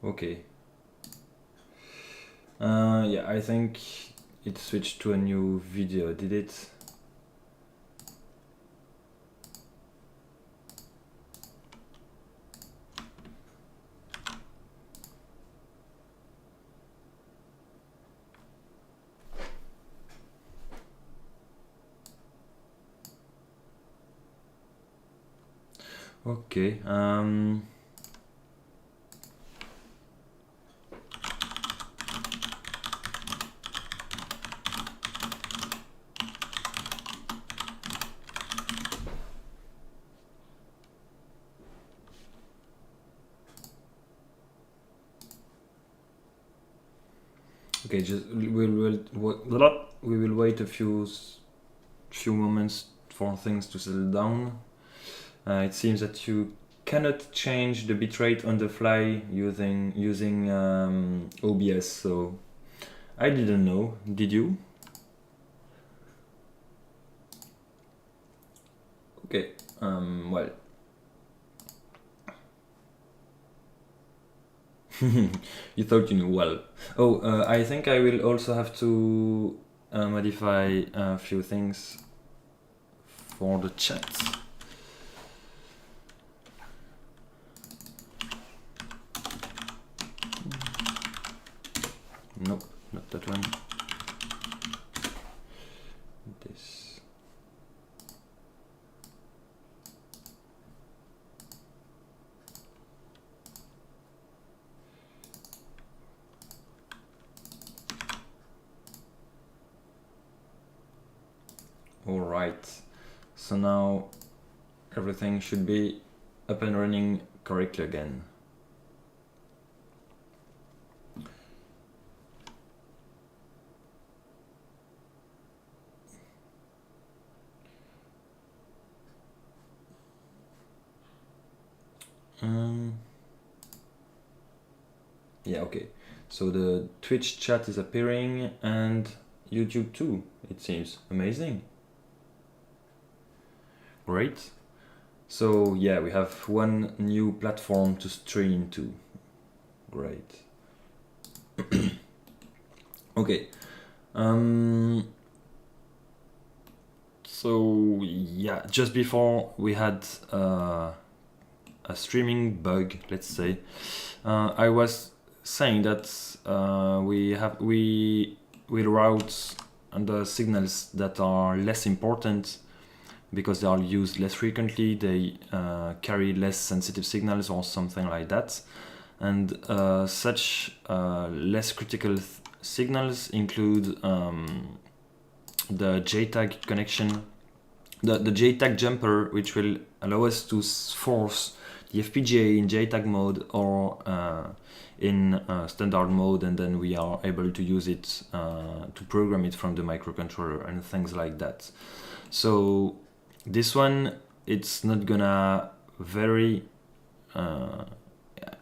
Okay. Yeah, I think it switched to a new video, did it? Okay. Okay, just we will wait a few moments for things to settle down. It seems that you cannot change the bitrate on the fly using OBS. So I didn't know. Did you? Okay. Well. You thought you knew well. Oh, I think I will also have to modify a few things for the chat. Nope, not that one. This. Alright, so now everything should be up and running correctly again. Yeah, okay. So the Twitch chat is appearing and YouTube too, it seems. Amazing. Great. So yeah, we have one new platform to stream to. Great. Okay. So yeah, just before we had a streaming bug, let's say. I was saying that we will route the signals that are less important because they are used less frequently, they carry less sensitive signals or something like that. And such less critical signals include the JTAG connection, the JTAG jumper, which will allow us to force the FPGA in JTAG mode or in standard mode, and then we are able to use it to program it from the microcontroller and things like that. So this one, it's not gonna vary.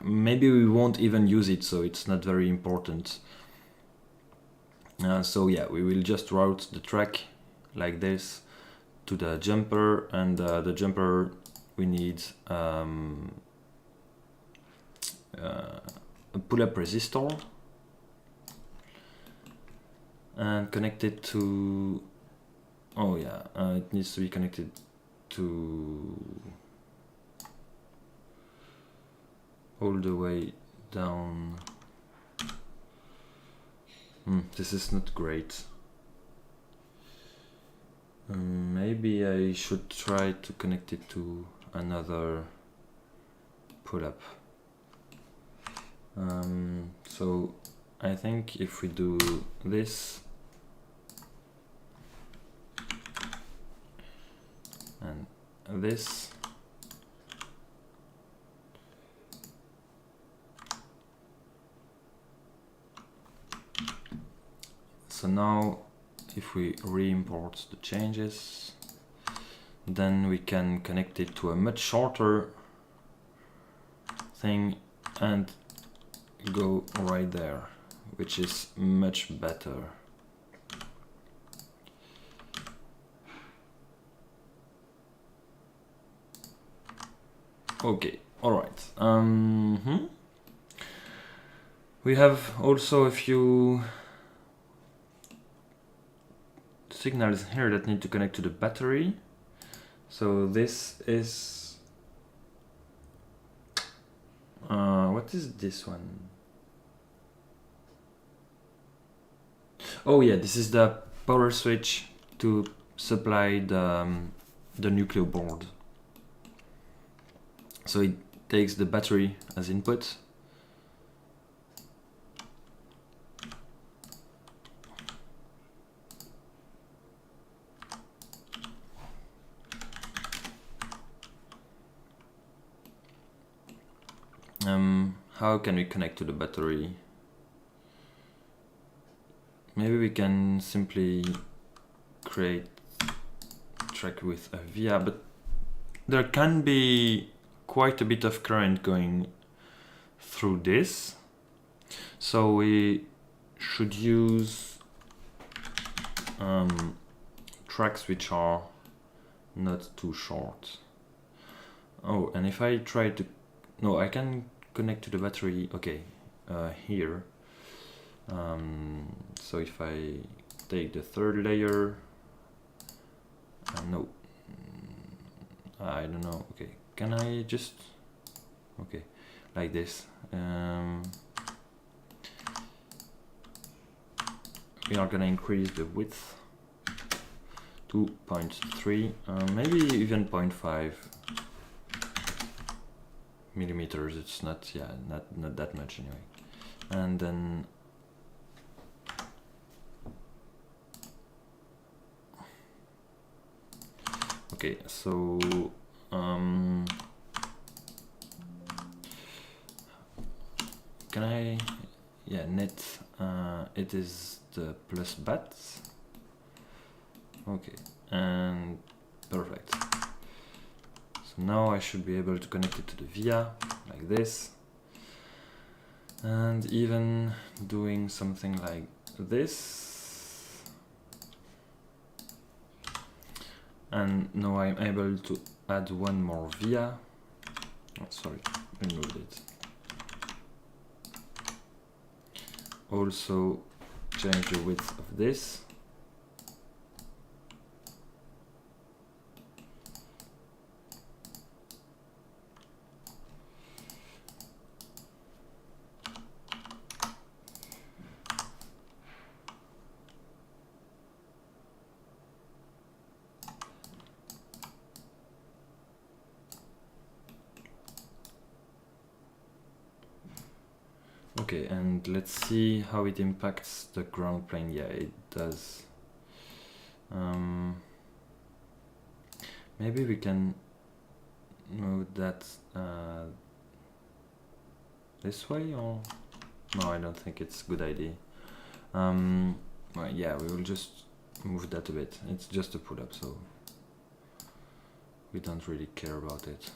Maybe we won't even use it, so it's not very important. So yeah, we will just route the track like this to the jumper, and the jumper we need a pull-up resistor and connect it to, oh yeah, it needs to be connected to all the way down. This is not great. Maybe I should try to connect it to another pull-up. So I think if we do this and this, so now if we re-import the changes, then we can connect it to a much shorter thing and go right there, which is much better. Okay, all right. We have also a few signals here that need to connect to the battery. So this is what is this one? Oh yeah, this is the power switch to supply the nucleo board. So it takes the battery as input. How can we connect to the battery? Maybe we can simply create a track with a via, but there can be quite a bit of current going through this. So we should use tracks which are not too short. Oh, and if I try to... No, I can connect to the battery, okay, here. So if I take the third layer, no, I don't know, okay, can I just, okay, like this. We are gonna increase the width to 0.3, maybe even 0.5 millimeters. It's not, yeah, not that much anyway. And then okay, so can I, yeah, net, it is the plus bat. Okay, and perfect. So now I should be able to connect it to the via like this, and even doing something like this. And now I'm able to add one more via. Oh, sorry, removed it. Also change the width of this. Okay, and let's see how it impacts the ground plane. Yeah, it does. Maybe we can move that this way, or no, I don't think it's a good idea. Well, yeah, we will just move that a bit. It's just a pull-up, so we don't really care about it.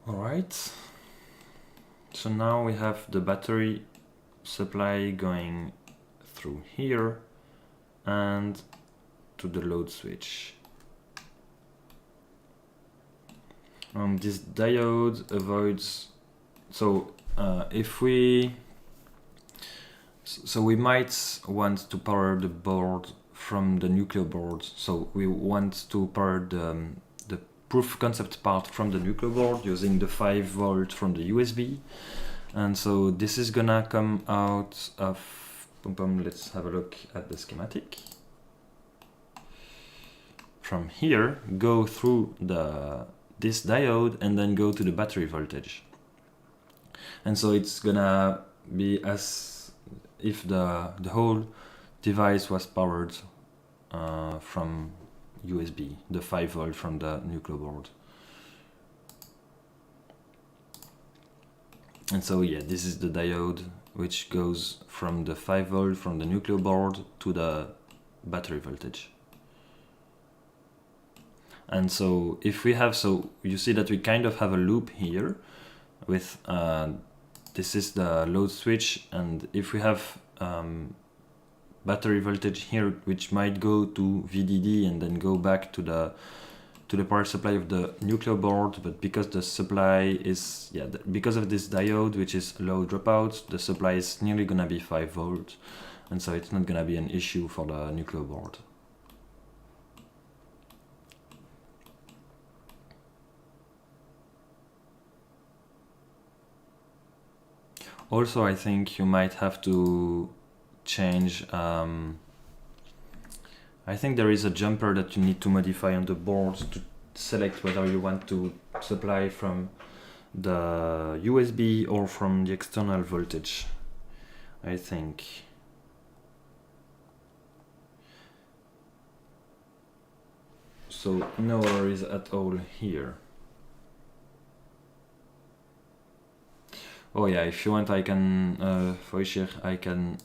Alright, so now we have the battery supply going through here and to the load switch. This diode avoids, so if we, so we might want to power the board from the nucleo board, so we want to power the proof concept part from the nucleo board using the 5 volt from the USB. And so this is gonna come out of, let's have a look at the schematic. From here, go through this diode and then go to the battery voltage. And so it's gonna be as if the whole device was powered from USB, the 5 volt from the nucleo board. And so yeah, this is the diode which goes from the 5 volt from the nucleo board to the battery voltage. And so if we have, so you see that we kind of have a loop here with this is the load switch, and if we have battery voltage here, which might go to VDD and then go back to the power supply of the nuclear board, but because the supply is, because of this diode, which is low dropout, the supply is nearly gonna be 5 volts, and so it's not gonna be an issue for the nuclear board. Also, I think you might have to change, I think there is a jumper that you need to modify on the board to select whether you want to supply from the USB or from the external voltage, I think. So no worries at all here. Oh yeah, if you want, I can, Voishir, I can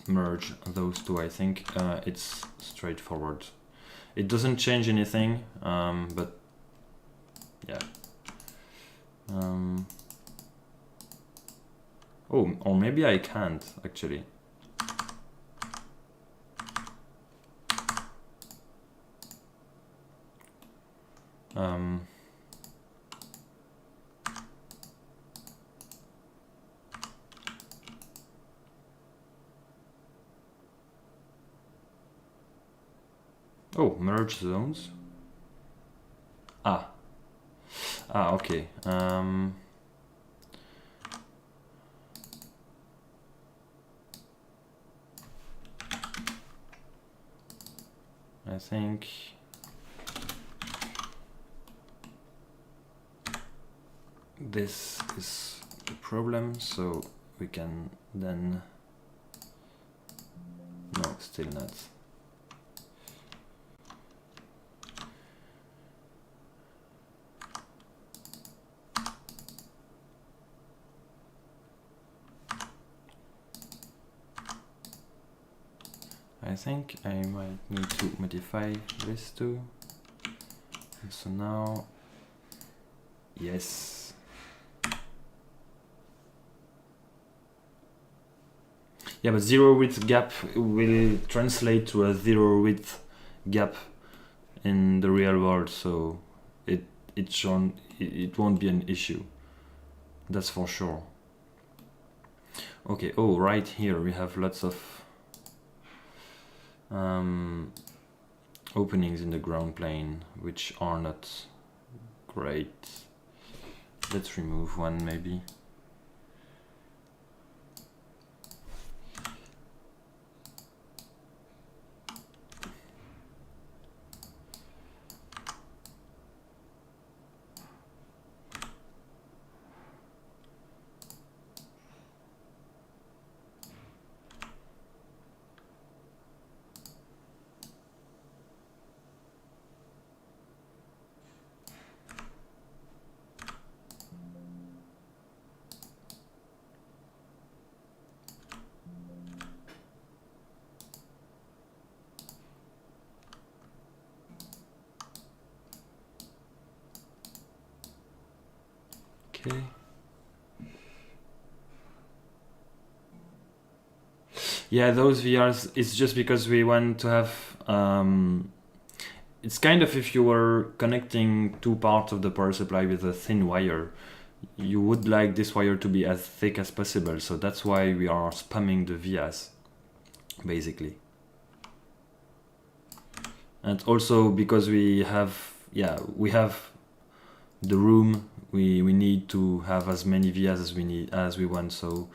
merge those two. I think it's straightforward. It doesn't change anything, but yeah. Oh, or maybe I can't actually. Oh, merge zones. Okay. I think this is the problem, so we can then, no, still not. I think I might need to modify this too. And so now, yes. Yeah, but zero width gap will translate to a zero width gap in the real world, so it won't be an issue. That's for sure. Okay. Oh, right here we have lots of openings in the ground plane, which are not great. Let's remove one maybe. Okay. Yeah, those VRs, it's just because we want to have, it's kind of if you were connecting two parts of the power supply with a thin wire, you would like this wire to be as thick as possible, so that's why we are spamming the vias, basically. And also because we have, the room, we need to have as many vias as we want, so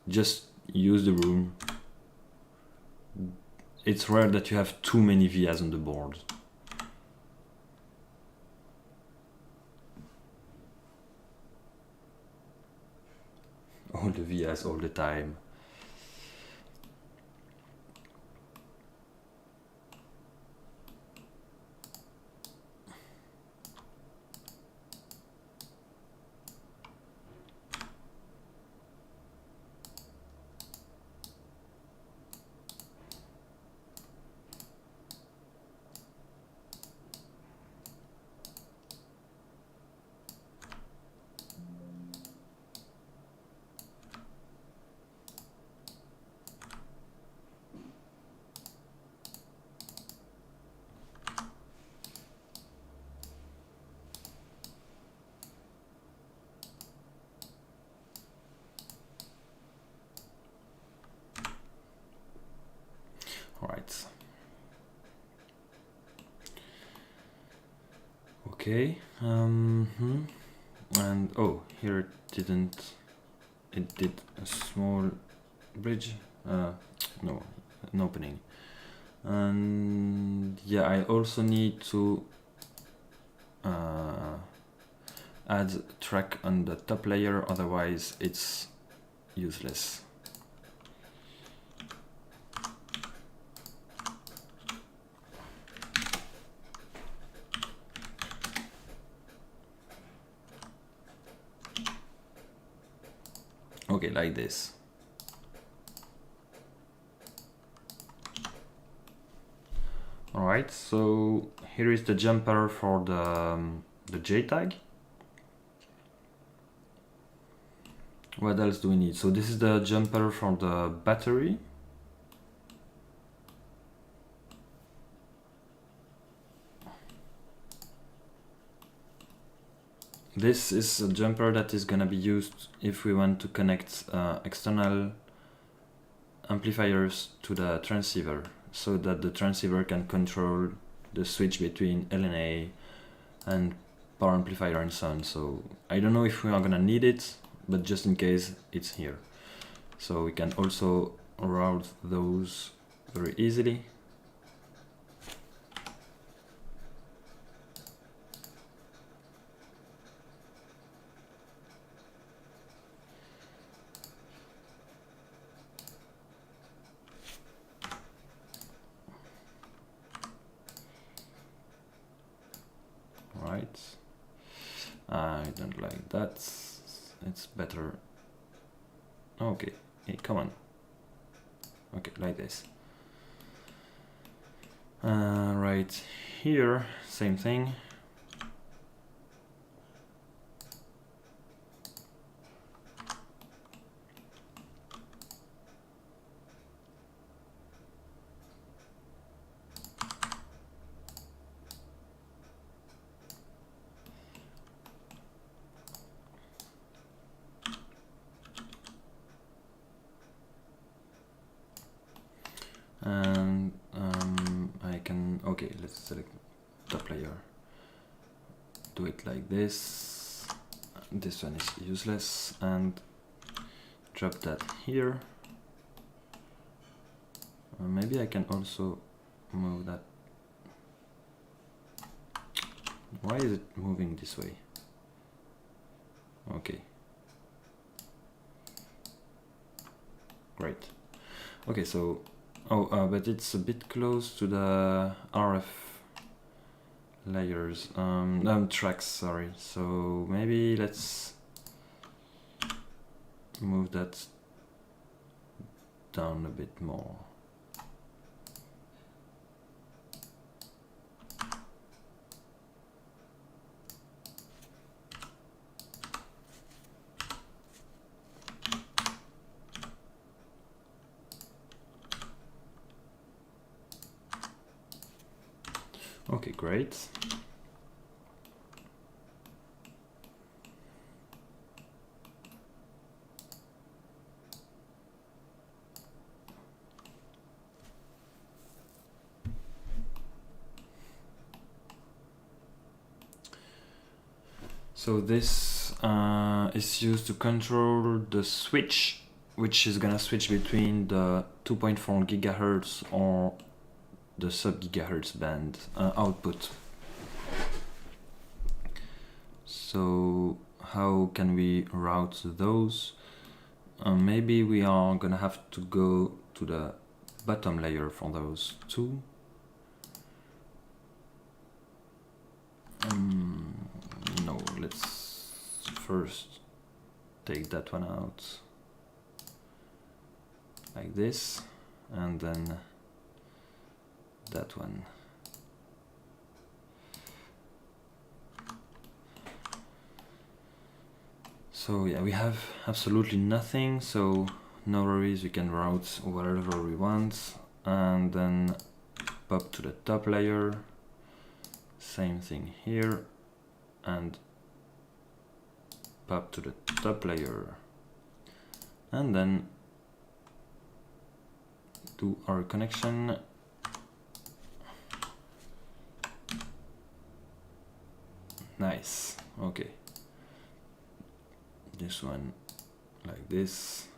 just use the room. It's rare that you have too many vias on the board. All the vias all the time. Okay, and oh, here it didn't, it did a small bridge, no, an opening. And yeah, I also need to add track on the top layer, otherwise it's useless. Okay, like this. Alright, so here is the jumper for the JTAG. What else do we need? So this is the jumper for the battery. This is a jumper that is gonna be used if we want to connect external amplifiers to the transceiver, so that the transceiver can control the switch between LNA and power amplifier and so on. So I don't know if we are gonna need it, but just in case, it's here. So we can also route those very easily. Right. I don't like that. It's better. Okay, hey, come on. Okay, like this. Right here, same thing. And I can, okay, let's select top layer, do it like this. This one is useless, and drop that here. Maybe I can also move that. Why is it moving this way? Okay, great. Okay, so but it's a bit close to the RF layers, tracks, sorry. So maybe let's move that down a bit more. Okay, great. So this is used to control the switch, which is gonna switch between the 2.4 gigahertz or the sub-gigahertz band output. So how can we route those? Maybe we are gonna have to go to the bottom layer for those two. No, let's first take that one out like this, and then that one. So yeah, we have absolutely nothing, so no worries, we can route wherever we want, and then pop to the top layer. Same thing here, and pop to the top layer, and then do our connection. Nice. Okay. This one like this.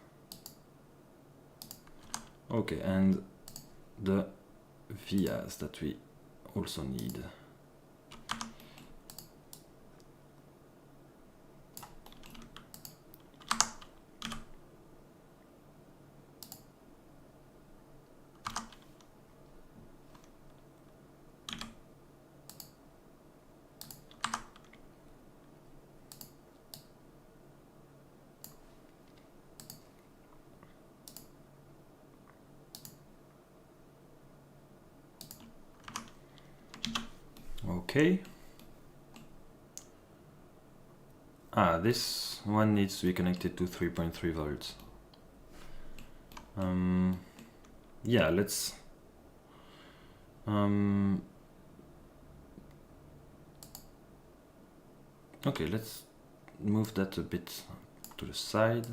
Okay, and the vias that we also need. Okay. This one needs to be connected to 3.3 volts. Yeah, let's okay, let's move that a bit to the side.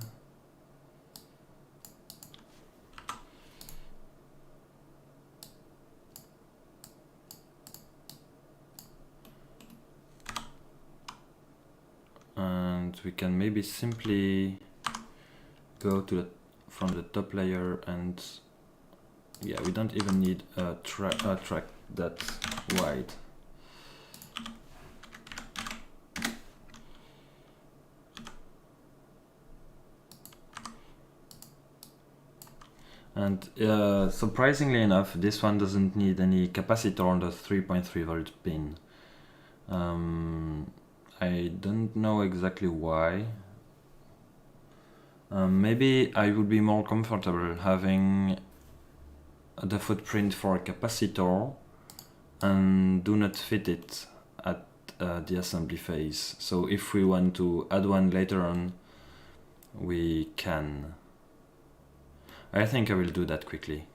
And we can maybe simply go to from the top layer, and yeah, we don't even need a track that wide. And surprisingly enough, this one doesn't need any capacitor on the 3.3 volt pin. I don't know exactly why. Maybe I would be more comfortable having the footprint for a capacitor and do not fit it at the assembly phase. So if we want to add one later on, we can. I think I will do that quickly.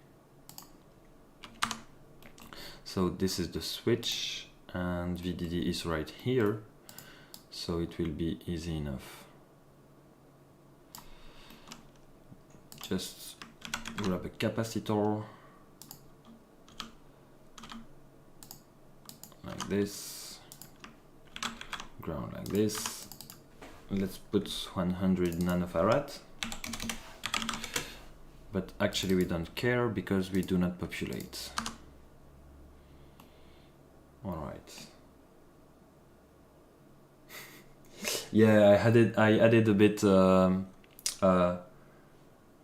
So this is the switch, and VDD is right here, so it will be easy enough. Just grab a capacitor like this, ground like this. Let's put 100 nanofarad, but actually we don't care because we do not populate. All right. Yeah, I added a bit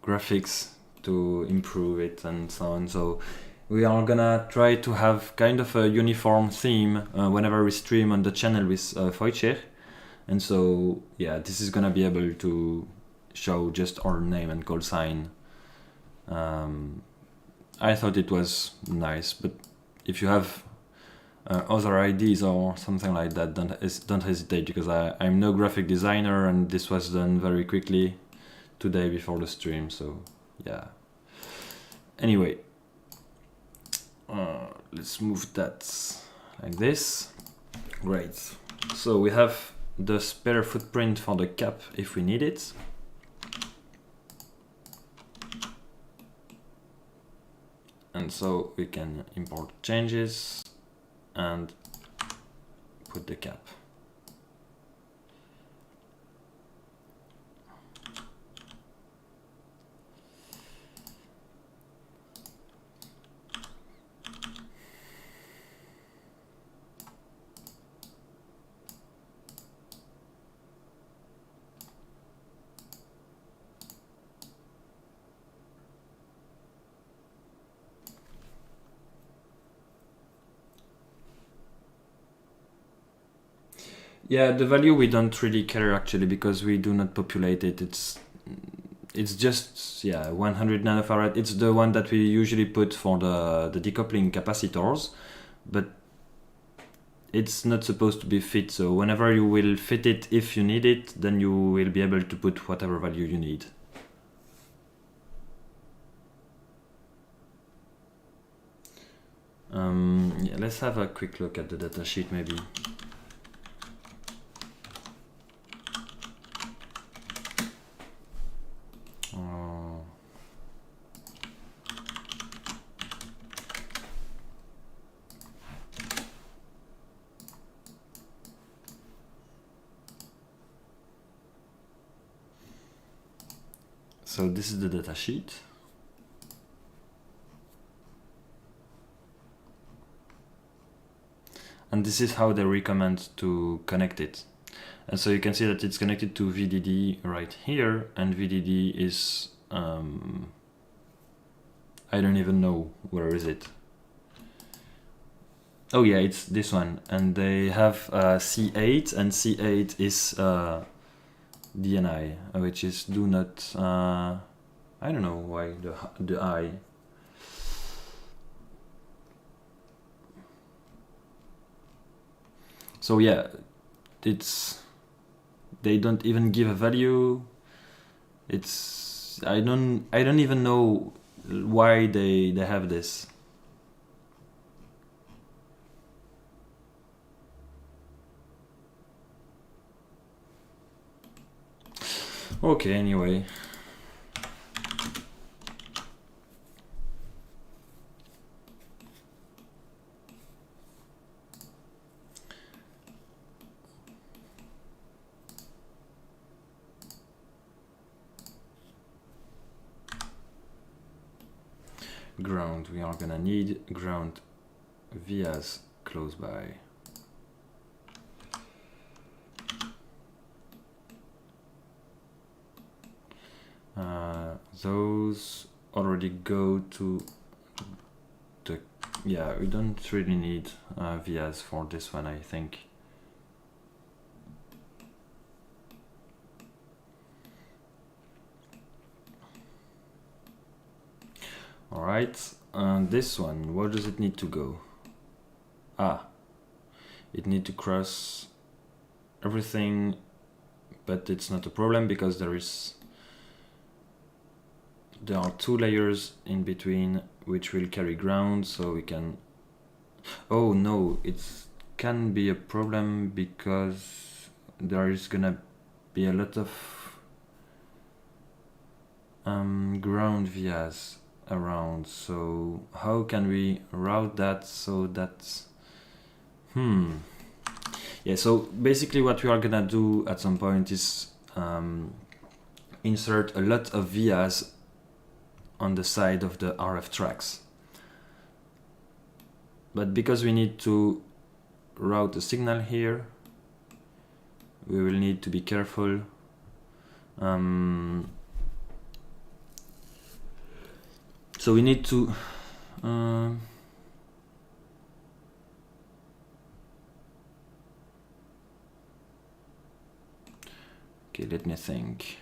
graphics to improve it and so on. So we are gonna try to have kind of a uniform theme whenever we stream on the channel with Wojciech. And so yeah, this is gonna be able to show just our name and call sign. I thought it was nice, but if you have other ideas or something like that, don't hesitate, because I'm no graphic designer and this was done very quickly today before the stream, so yeah. Anyway, let's move that like this. Great. So we have the spare footprint for the cap if we need it. And so we can import changes and put the cap. Yeah, the value we don't really care actually, because we do not populate it. It's just, yeah, 100 nanofarad. It's the one that we usually put for the decoupling capacitors, but it's not supposed to be fit. So whenever you will fit it, if you need it, then you will be able to put whatever value you need. Yeah, let's have a quick look at the datasheet maybe. So this is the data sheet. And this is how they recommend to connect it. And so you can see that it's connected to VDD right here, and VDD is, I don't even know where is it. Oh yeah, it's this one, and they have C8, and C8 is DNI, which is do not, I don't know why the I. So yeah, they don't even give a value. I don't even know why they have this. Okay, anyway. Ground, we are gonna need ground vias close by. Those already go to the, yeah, we don't really need vias for this one, I think. Alright, and this one, where does it need to go? Ah, it needs to cross everything, but it's not a problem because there are two layers in between which will carry ground, so we can, oh no, it can be a problem because there is gonna be a lot of ground vias around, so how can we route that so that, yeah, so basically what we are gonna do at some point is insert a lot of vias on the side of the RF tracks. But because we need to route a signal here, we will need to be careful. So we need to okay, let me think.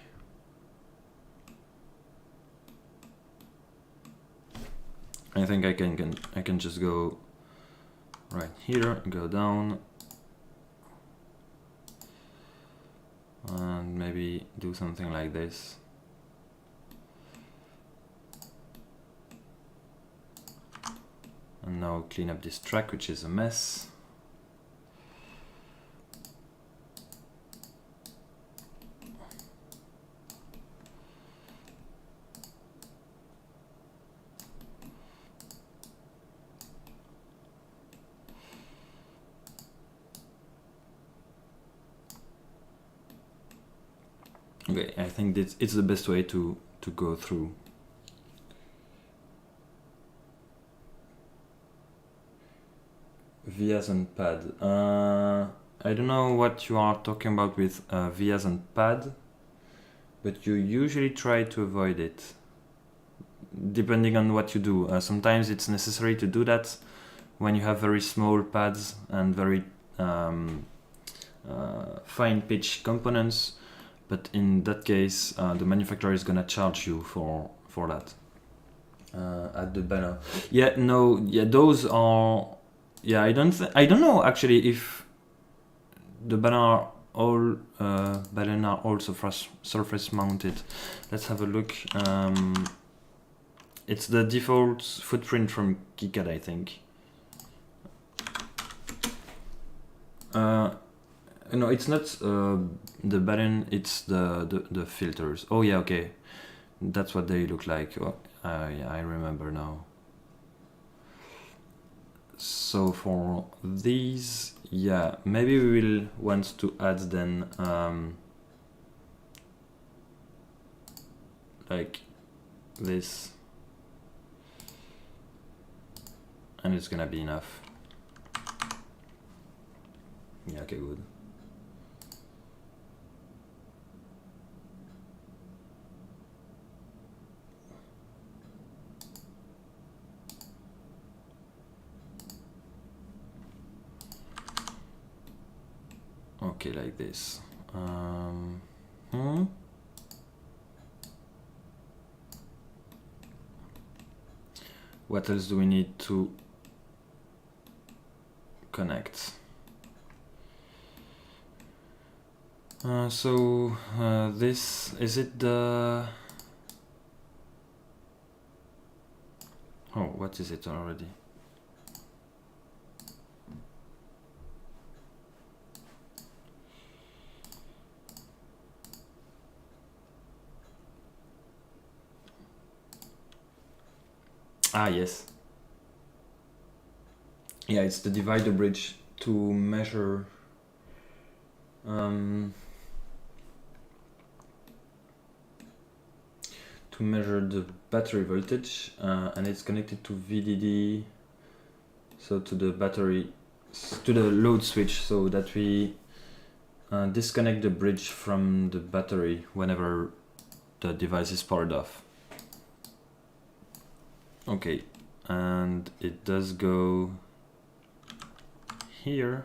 I think I can just go right here, go down, and maybe do something like this. And now clean up this track, which is a mess. Okay, I think it's the best way to go through. Vias and pad. I don't know what you are talking about with vias and pad, but you usually try to avoid it, depending on what you do. Sometimes it's necessary to do that when you have very small pads and very fine pitch components, but in that case the manufacturer is gonna charge you for that at the banner. Yeah, no, yeah, those are, yeah, I don't know actually if the banner are all surface mounted. Let's have a look. It's the default footprint from KiCad, I think. No, it's not the button, it's the filters. Oh yeah, okay, that's what they look like. Oh, yeah, I remember now. So for these, yeah, maybe we will want to add then like this, and it's gonna be enough. Yeah, okay, good. Okay, like this. What else do we need to connect? This, is it the... Oh, what is it already? Ah, yes. Yeah, it's the divider bridge to measure the battery voltage, and it's connected to VDD, so to the battery, to the load switch, so that we disconnect the bridge from the battery whenever the device is powered off. Okay, and it does go here,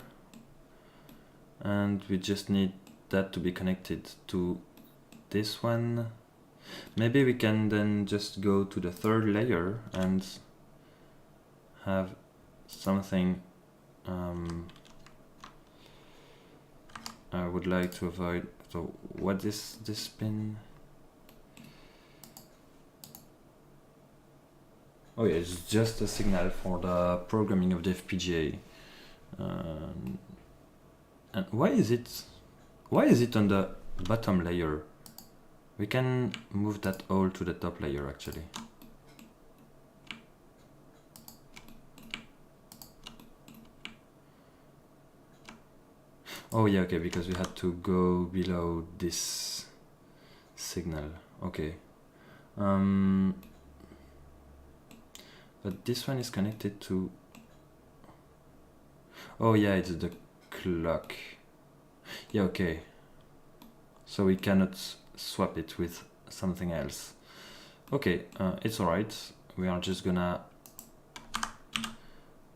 and we just need that to be connected to this one. Maybe we can then just go to the third layer and have something. I would like to avoid. So what is this pin? Oh yeah, it's just a signal for the programming of the FPGA. And why is it on the bottom layer? We can move that all to the top layer actually. Oh yeah, okay, because we had to go below this signal. Okay. But this one is connected to... Oh yeah, it's the clock. Yeah, okay. So we cannot swap it with something else. Okay, it's alright. We are just gonna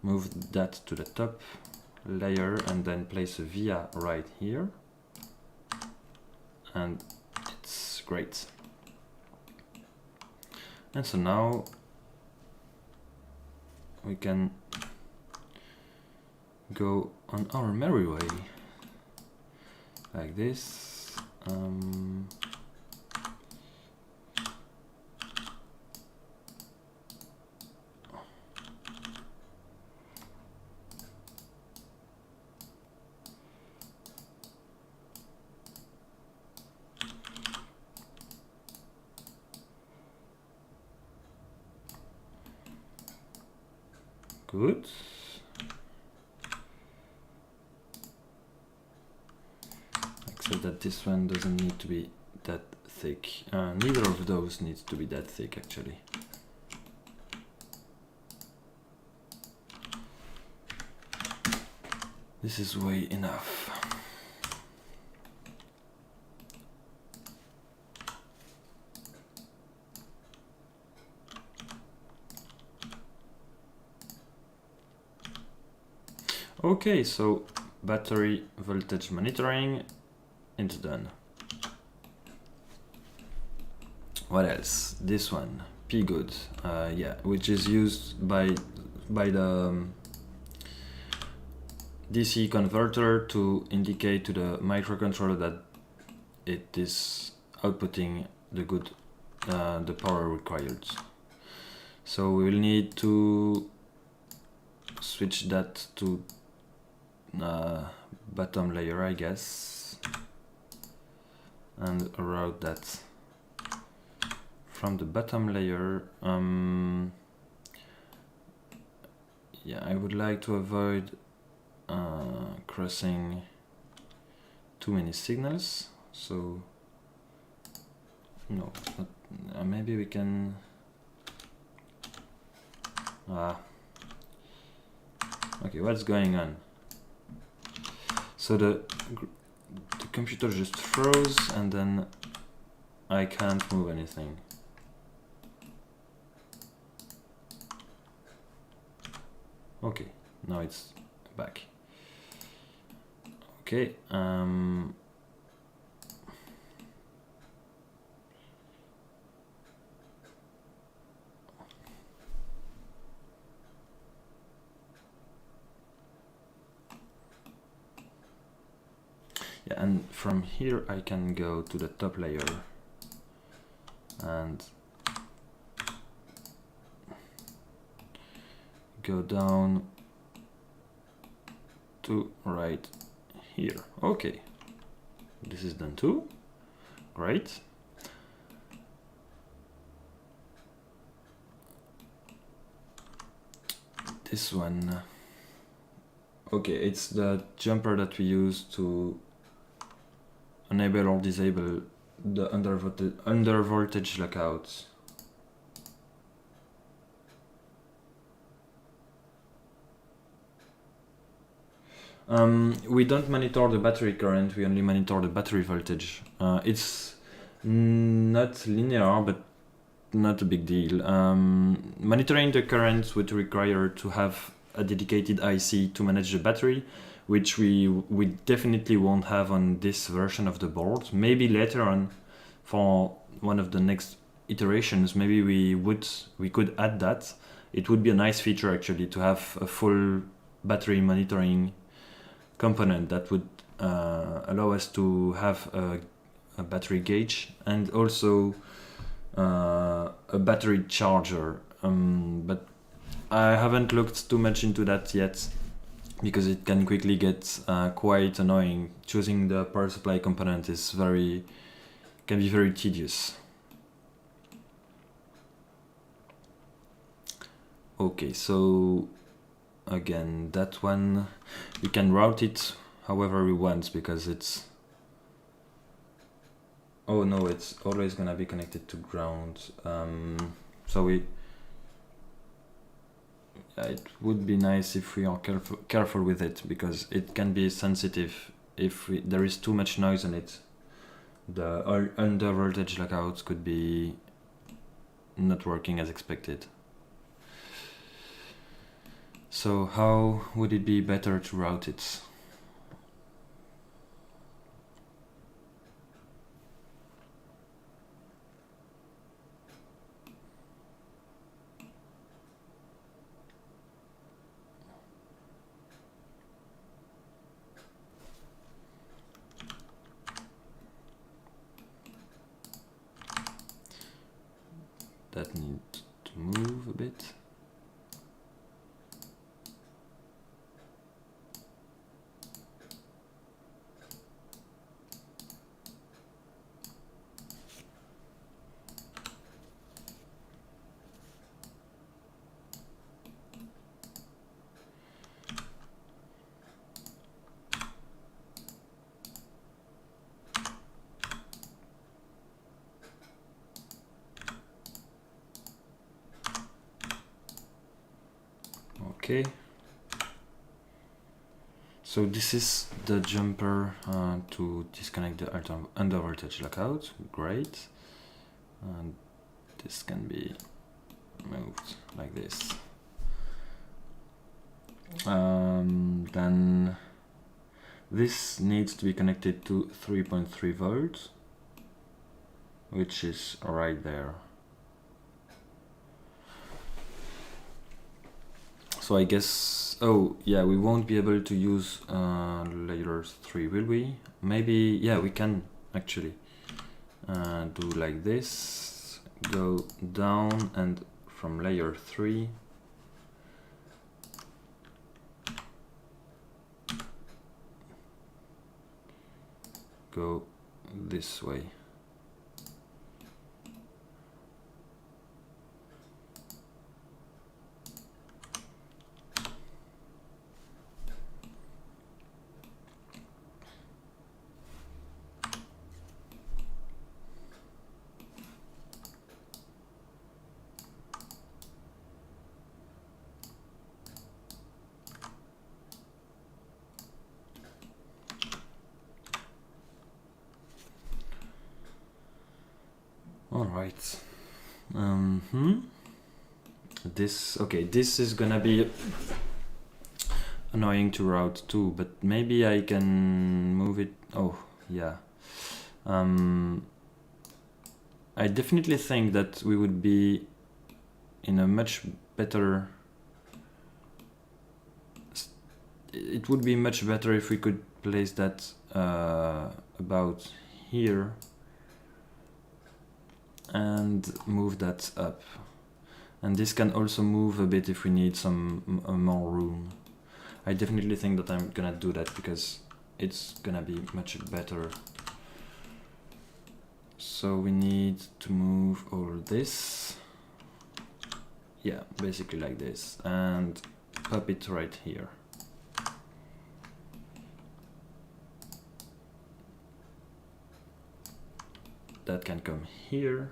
move that to the top layer and then place a via right here. And it's great. And so now we can go on our merry way like this. Good. Except that this one doesn't need to be that thick. Neither of those needs to be that thick actually. This is way enough. Okay, so battery voltage monitoring, it's done. What else? This one, P-good, yeah, which is used by the DC converter to indicate to the microcontroller that it is outputting the good, the power required. So we will need to switch that to bottom layer, I guess, and route that from the bottom layer. Yeah, I would like to avoid crossing too many signals, so No, but, maybe we can. Okay, what's going on? So the computer just froze and then I can't move anything. Okay, now it's back. Okay, yeah, and from here I can go to the top layer and go down to right here. Okay, this is done too. Great. This one. Okay, it's the jumper that we use to enable or disable the under voltage lockouts. We don't monitor the battery current, we only monitor the battery voltage. It's not linear, but not a big deal. Monitoring the current would require to have a dedicated IC to manage the battery, which we definitely won't have on this version of the board. Maybe later on, for one of the next iterations, maybe we could add that. It would be a nice feature actually to have a full battery monitoring component that would allow us to have a battery gauge and also a battery charger. But I haven't looked too much into that yet because it can quickly get quite annoying. Choosing the power supply component is can be very tedious. Okay, so again, that one we can route it however we want because it's. Oh no, it's always gonna be connected to ground. So it would be nice if we are careful with it because it can be sensitive if there is too much noise on it. The under voltage lockouts could be not working as expected. So how would it be better to route it? That needs to move a bit. Okay, so this is the jumper to disconnect the under voltage lockout. Great, and this can be moved like this. Then this needs to be connected to 3.3 volts, which is right there. So I guess, oh yeah, we won't be able to use layer 3, will we? Maybe, yeah, we can actually do like this, go down, and from layer 3, go this way. right. This is gonna be annoying to route too, but maybe I can move it. Oh yeah. I definitely think that we would be in a much better. It would be much better if we could place that about here and move that up. And this can also move a bit if we need some more room. I definitely think that I'm gonna do that because it's gonna be much better. So we need to move all this. Yeah, basically like this, and pop it right here. That can come here.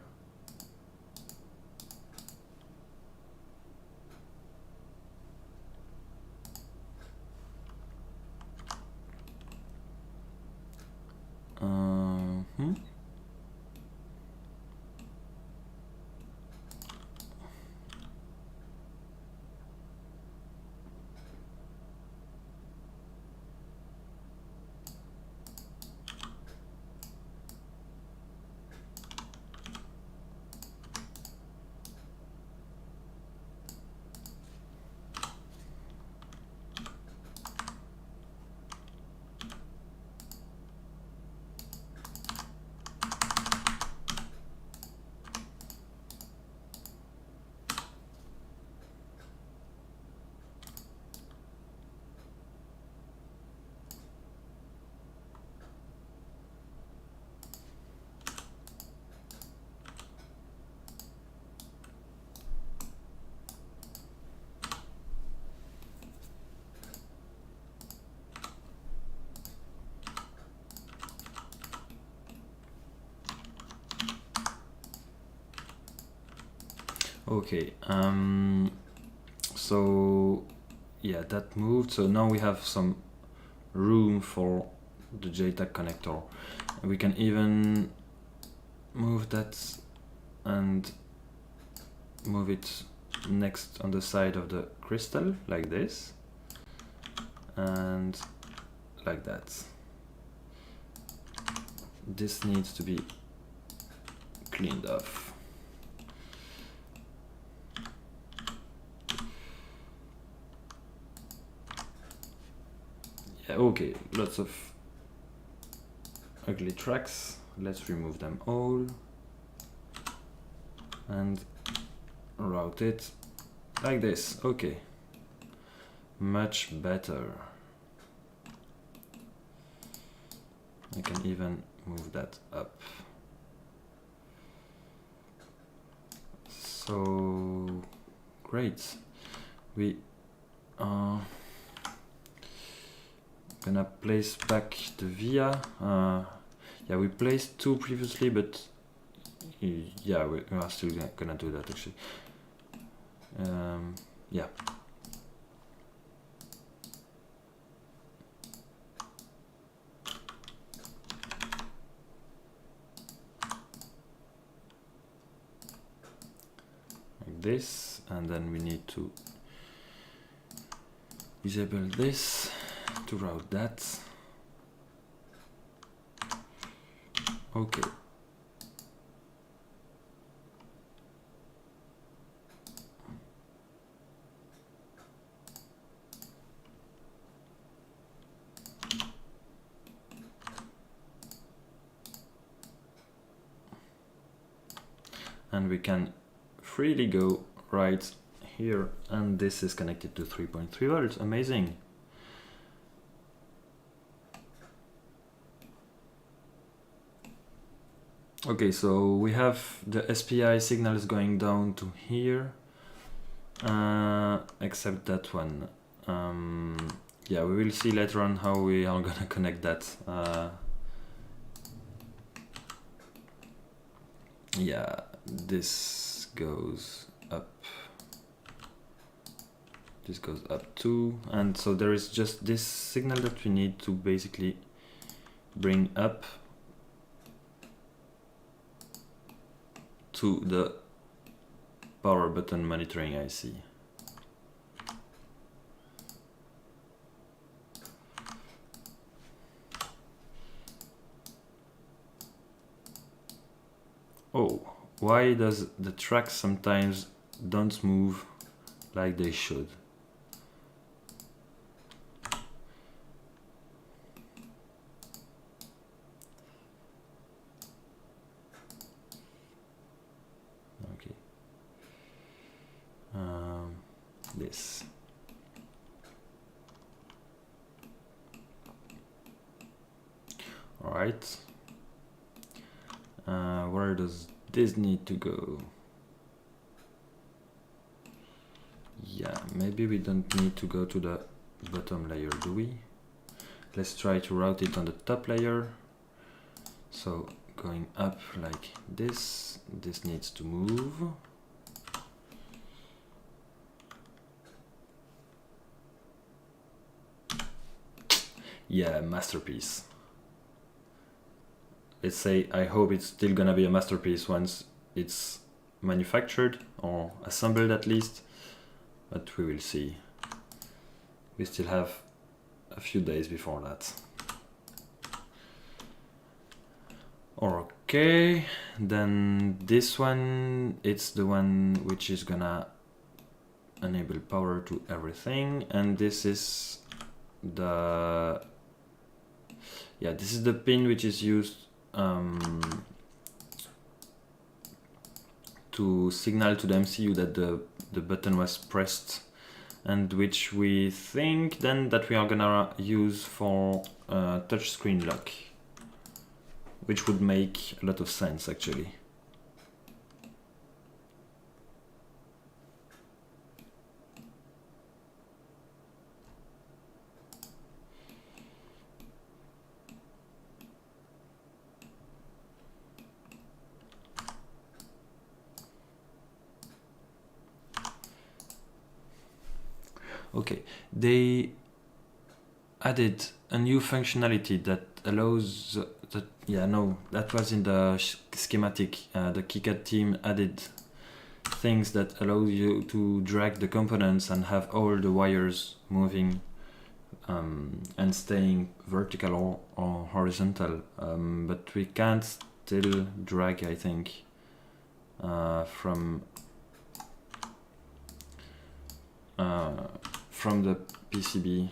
Okay, so yeah, that moved. So now we have some room for the JTAG connector. We can even move that and move it next on the side of the crystal, like this, and like that. This needs to be cleaned off. Yeah, okay, lots of ugly tracks. Let's remove them all and route it like this. Okay, much better. I can even move that up. So great. We are gonna place back the via. Yeah, we placed two previously, but yeah, we are still gonna do that actually. Yeah. Like this, and then we need to disable this to route that. Okay. And we can freely go right here, and this is connected to 3.3 volts. Amazing. Okay, so we have the SPI signals going down to here, except that one. Yeah, we will see later on how we are gonna connect that. Yeah, this goes up. This goes up too, and so there is just this signal that we need to basically bring up to the power button monitoring IC. Oh, why does the track sometimes don't move like they should? Okay. This. All right. Where does this need to go? Yeah, maybe we don't need to go to the bottom layer, do we? Let's try to route it on the top layer. So going up like this, this needs to move. Yeah, masterpiece. Let's say I hope it's still gonna be a masterpiece once it's manufactured or assembled at least, but we will see. We still have a few days before that. Okay, then this one, it's the one which is gonna enable power to everything, and this is the this is the pin which is used to signal to the MCU that the button was pressed, and which we think then that we are gonna use for touchscreen lock, which would make a lot of sense actually. Okay, they added a new functionality that allows that was in the schematic. The KiCad team added things that allow you to drag the components and have all the wires moving and staying vertical or horizontal, but we can't still drag, I think, from the PCB,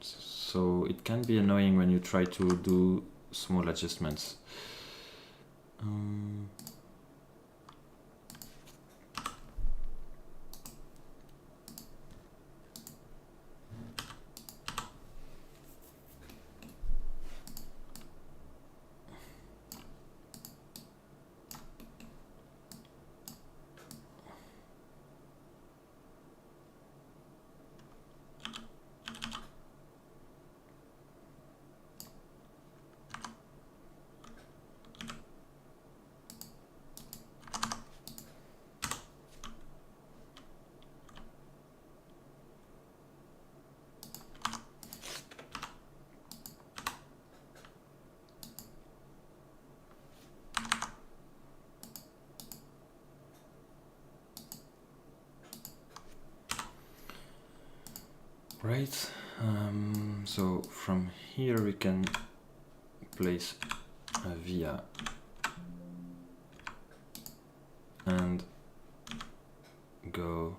so it can be annoying when you try to do small adjustments. Right, so from here we can place a via and go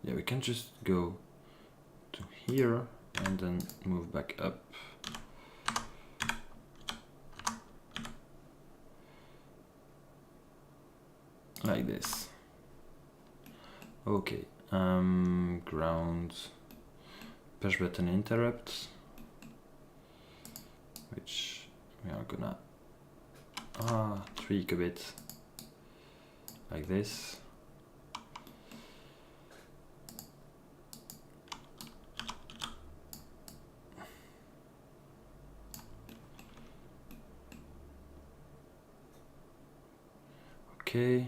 we can just go to here and then move back up. Like this. Okay, ground, push button interrupt, which we are gonna tweak a bit, like this. Okay,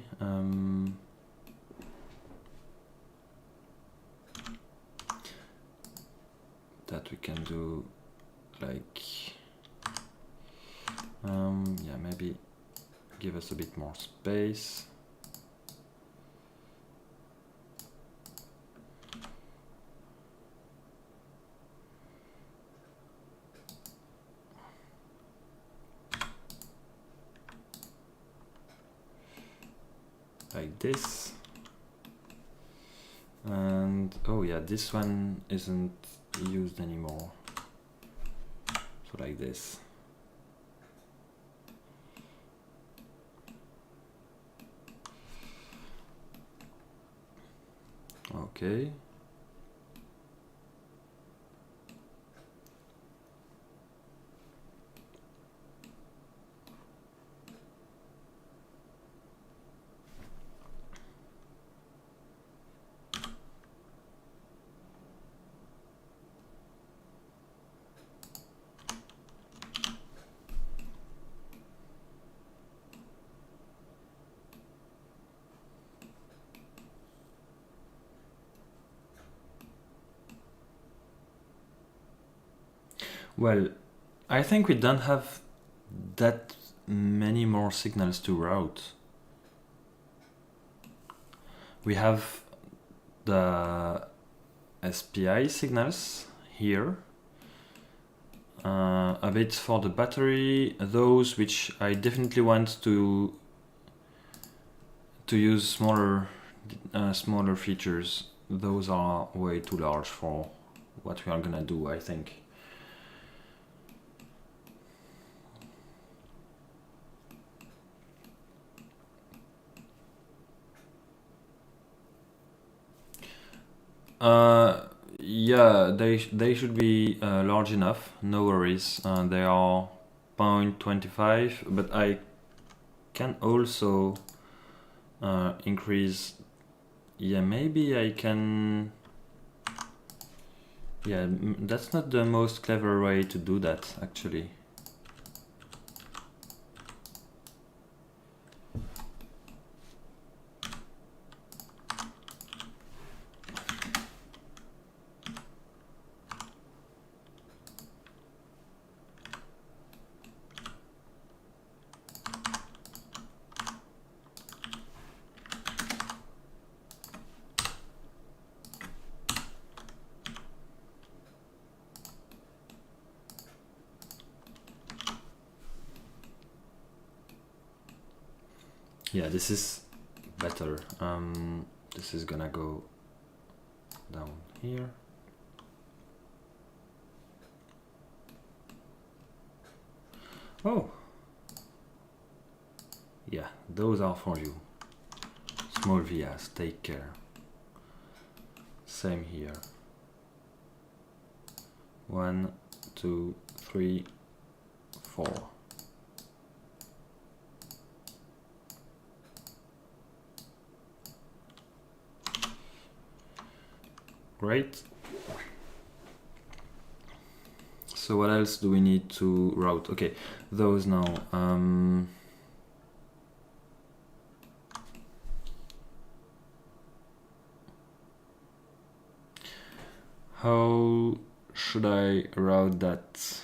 that we can do like Yeah, maybe give us a bit more space. Like this. And oh yeah, this one isn't used anymore. So like this. Okay. Well, I think we don't have that many more signals to route. We have the SPI signals here, a bit for the battery, those which I definitely want to use smaller features. Those are way too large for what we are gonna do, I think. Yeah, they should be large enough, no worries. They are 0.25, but I can also increase. Yeah, maybe I can. Yeah, that's not the most clever way to do that, actually. Yeah, this is better. This is gonna go down here. Oh! Yeah, those are for you. Small vias, take care. Same here. 1, 2, 3, 4. Great. So what else do we need to route? Okay, those now. How should I route that?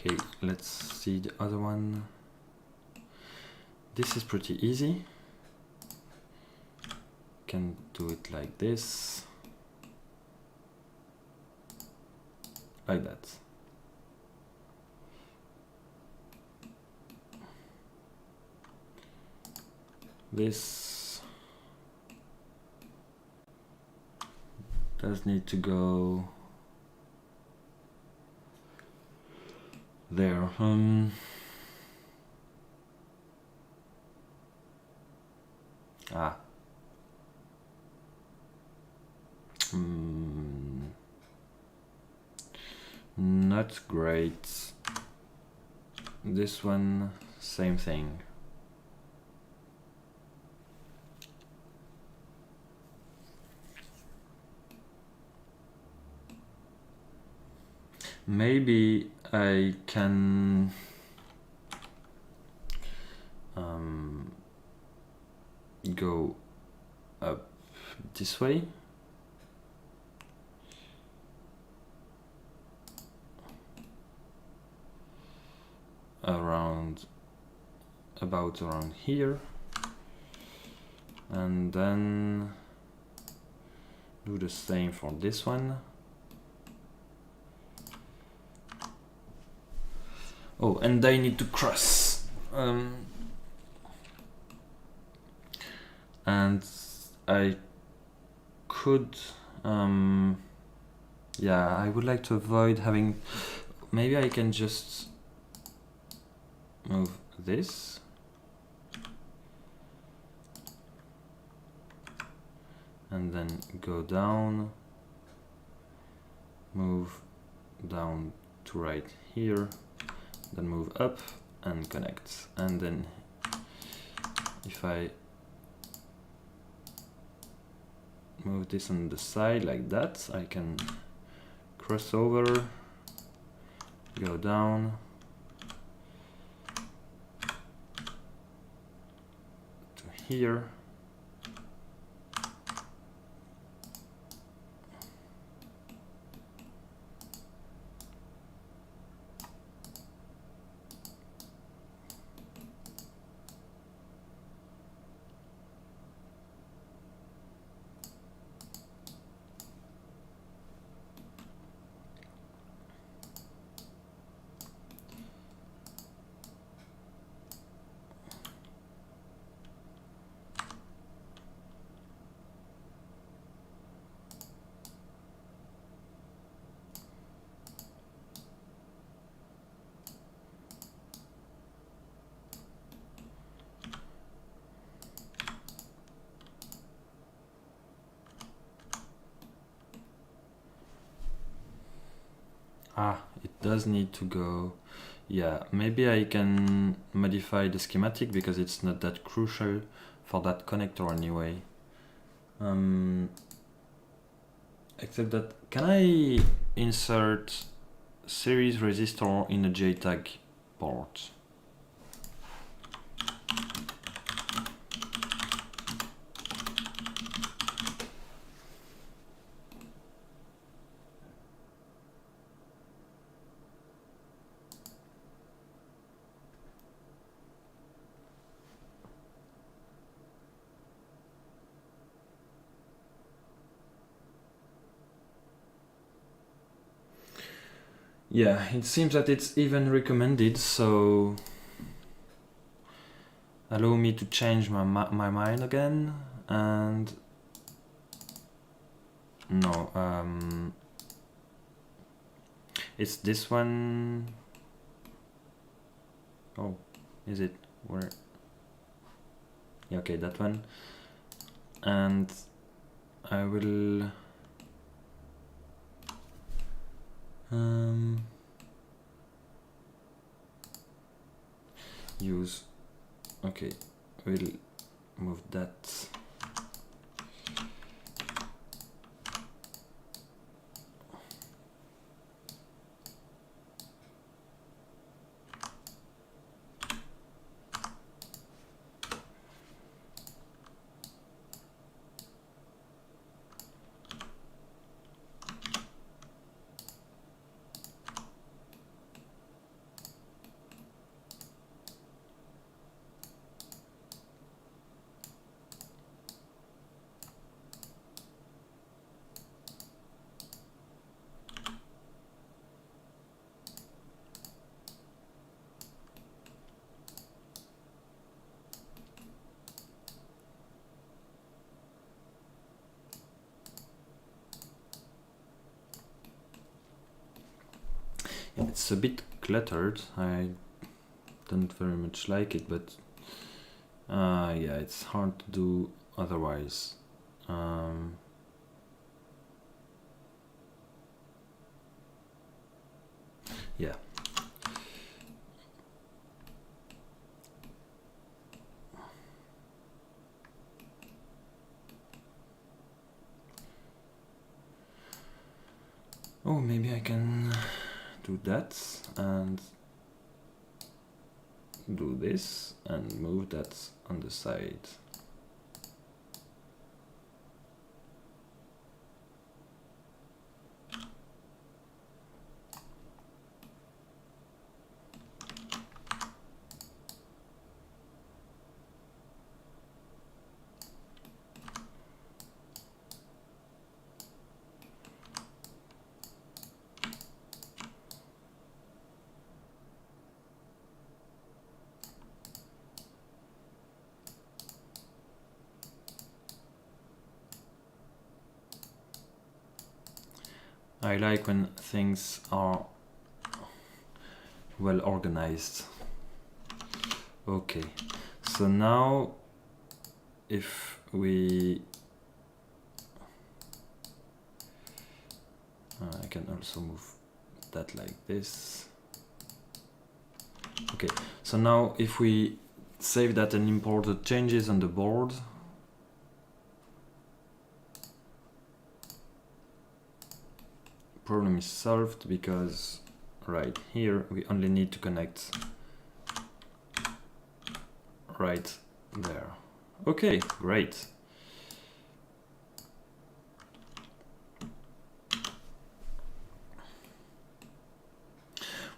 Okay, let's see the other one. This is pretty easy. Can do it like this. Like that. This does need to go there. Not great. This one, same thing. maybe I can go up this way. About around here, and then do the same for this one. Oh, and I need to cross. And I could, yeah, I would like to avoid having, maybe I can just move this. And then go down, move down to right here, then move up and connect. And then if I move this on the side like that, I can cross over, go down, to here. It does need to go. Yeah, maybe I can modify the schematic because it's not that crucial for that connector anyway. Except that, can I insert series resistor in a JTAG port? Yeah, it seems that it's even recommended, so allow me to change my mind again, and no, it's this one. Oh, is it? Where? Yeah, okay, that one. And I will use, okay, we'll move that. It's a bit cluttered. I don't very much like it, but yeah, it's hard to do otherwise. Yeah. Oh, maybe I can do that and do this and move that on the side. I like when things are well organized. Okay, so now if we I can also move that like this. Okay, so now if we save that and import the changes on the board, problem is solved because right here we only need to connect right there. Okay, great.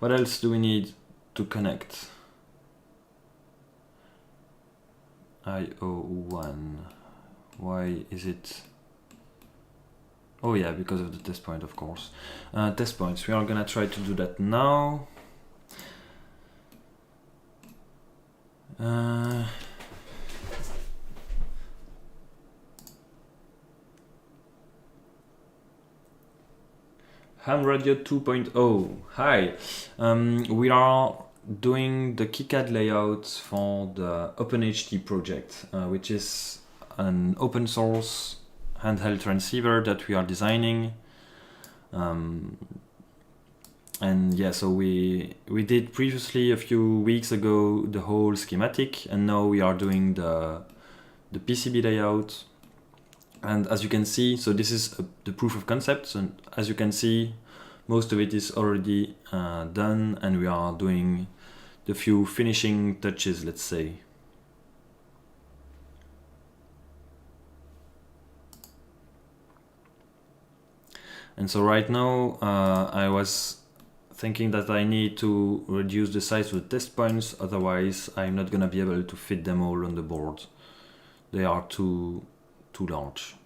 What else do we need to connect? IO1. Why is it? Oh yeah, because of the test point, of course. Test points, we are gonna try to do that now. Ham Radio 2.0. Hi. We are doing the KiCad layout for the OpenHT project, which is an open source handheld transceiver that we are designing. And yeah, so we did previously a few weeks ago the whole schematic, and now we are doing the PCB layout. And as you can see, so this is the proof of concept, and as you can see, most of it is already done, and we are doing the few finishing touches, let's say. And so right now I was thinking that I need to reduce the size of the test points, otherwise I'm not gonna be able to fit them all on the board. They are too large.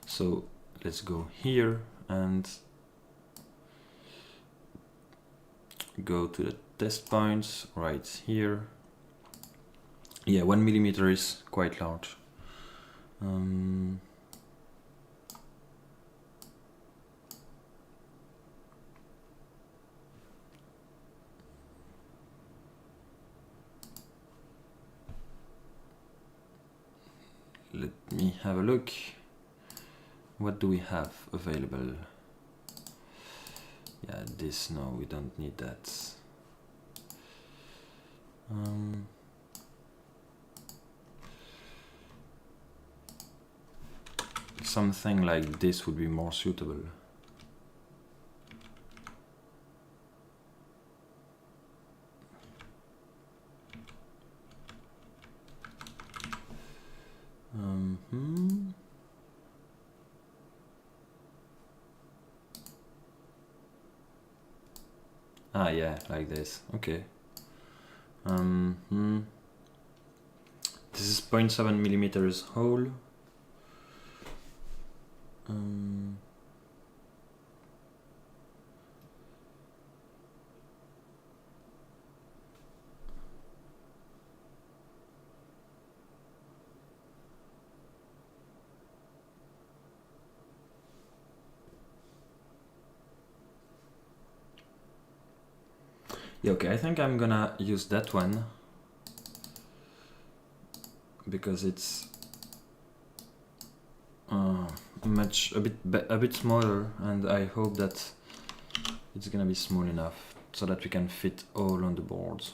So let's go here and go to the test points right here. Yeah, 1 millimeter is quite large. Let me have a look. What do we have available? Yeah, this, no, we don't need that. Something like this would be more suitable. Ah, yeah, like this. Okay. This is 0.7 millimeters hole. Yeah, okay, I think I'm gonna use that one because it's a bit smaller, and I hope that it's gonna be small enough so that we can fit all on the boards.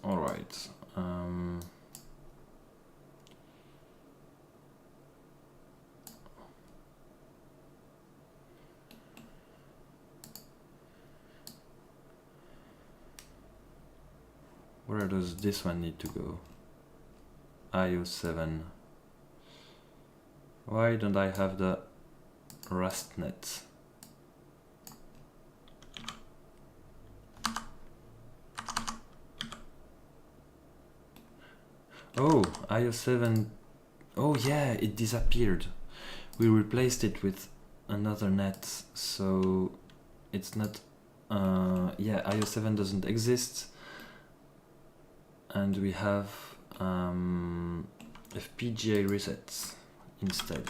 All right. Where does this one need to go? IO7. Why don't I have the RustNet? Oh, IO7. Oh yeah, it disappeared. We replaced it with another net, so it's not. Yeah, IO7 doesn't exist, and we have FPGA resets instead.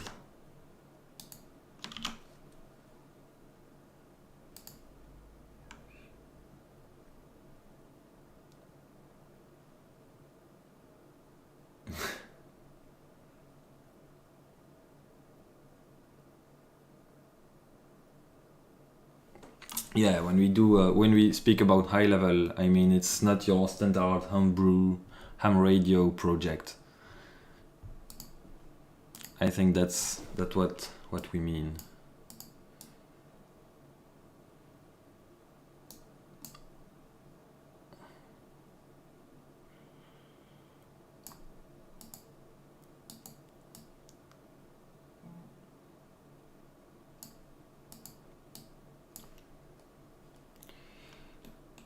Yeah, when we speak about high level, I mean it's not your standard homebrew ham radio project. I think that's what we mean.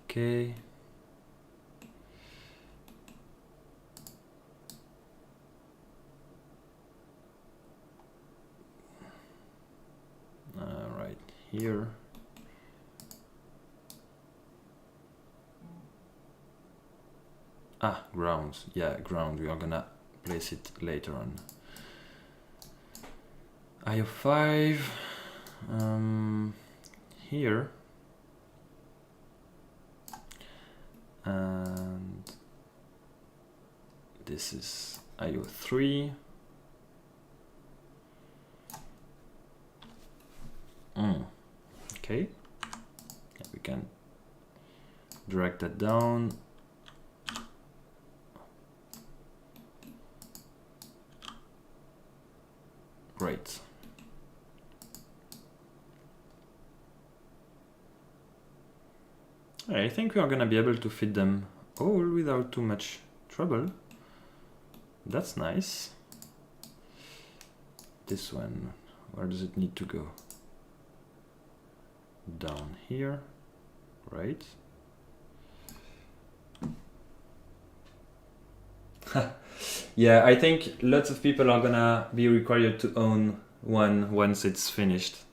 Okay. Right here. Ah, ground. Yeah, ground. We are gonna place it later on. IO5 here. And this is IO3. Okay. Yeah, we can drag that down. Great. I think we are gonna be able to fit them all without too much trouble. That's nice. This one, where does it need to go? Down here, right? Yeah, I think lots of people are gonna be required to own one once it's finished.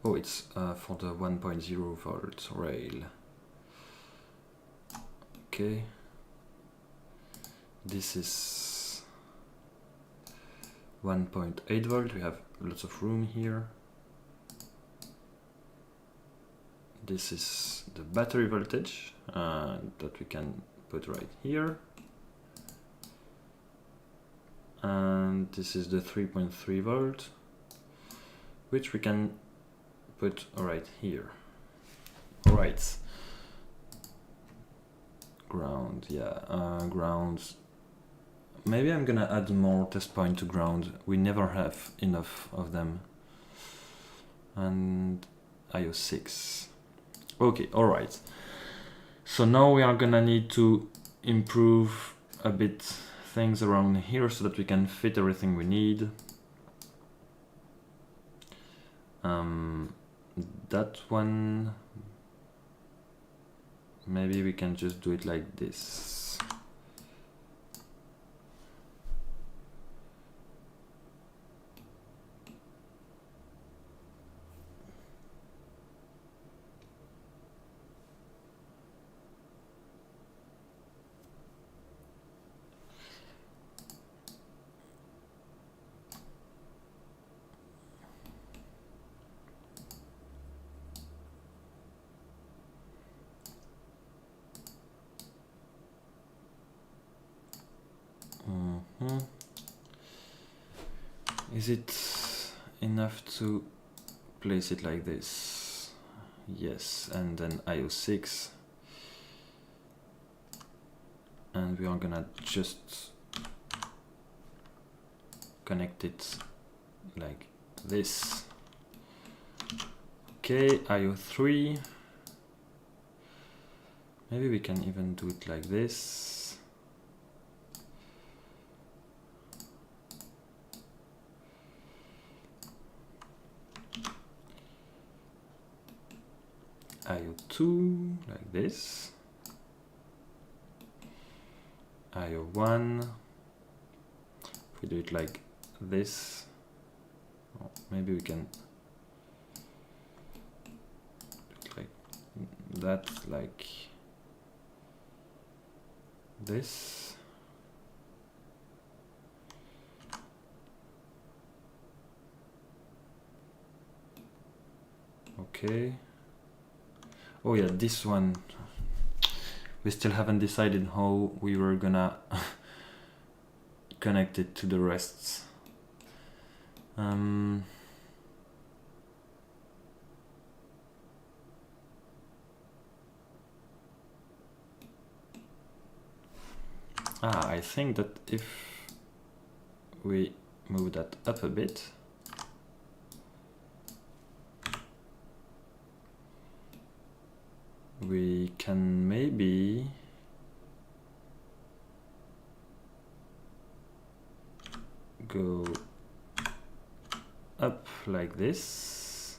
Oh, it's for the 1.0 volt rail. Okay. This is 1.8 volt. We have lots of room here. This is the battery voltage that we can put right here. And this is the 3.3 volt, which we can put right here. Right. Ground, yeah, grounds. Maybe I'm gonna add more test point to ground. We never have enough of them. And IO6. Okay, alright. So now we are gonna need to improve a bit things around here so that we can fit everything we need. That one, maybe we can just do it like this. Is it enough to place it like this? yes, and then IO6, and we are gonna just connect it like this. Okay, IO3, maybe we can even do it like this. IO2 like this, IO1, if we do it like this, oh, maybe we can do it like that, like this. Okay. Oh yeah, this one, we still haven't decided how we were gonna connect it to the rests. I think that if we move that up a bit, we can maybe go up like this.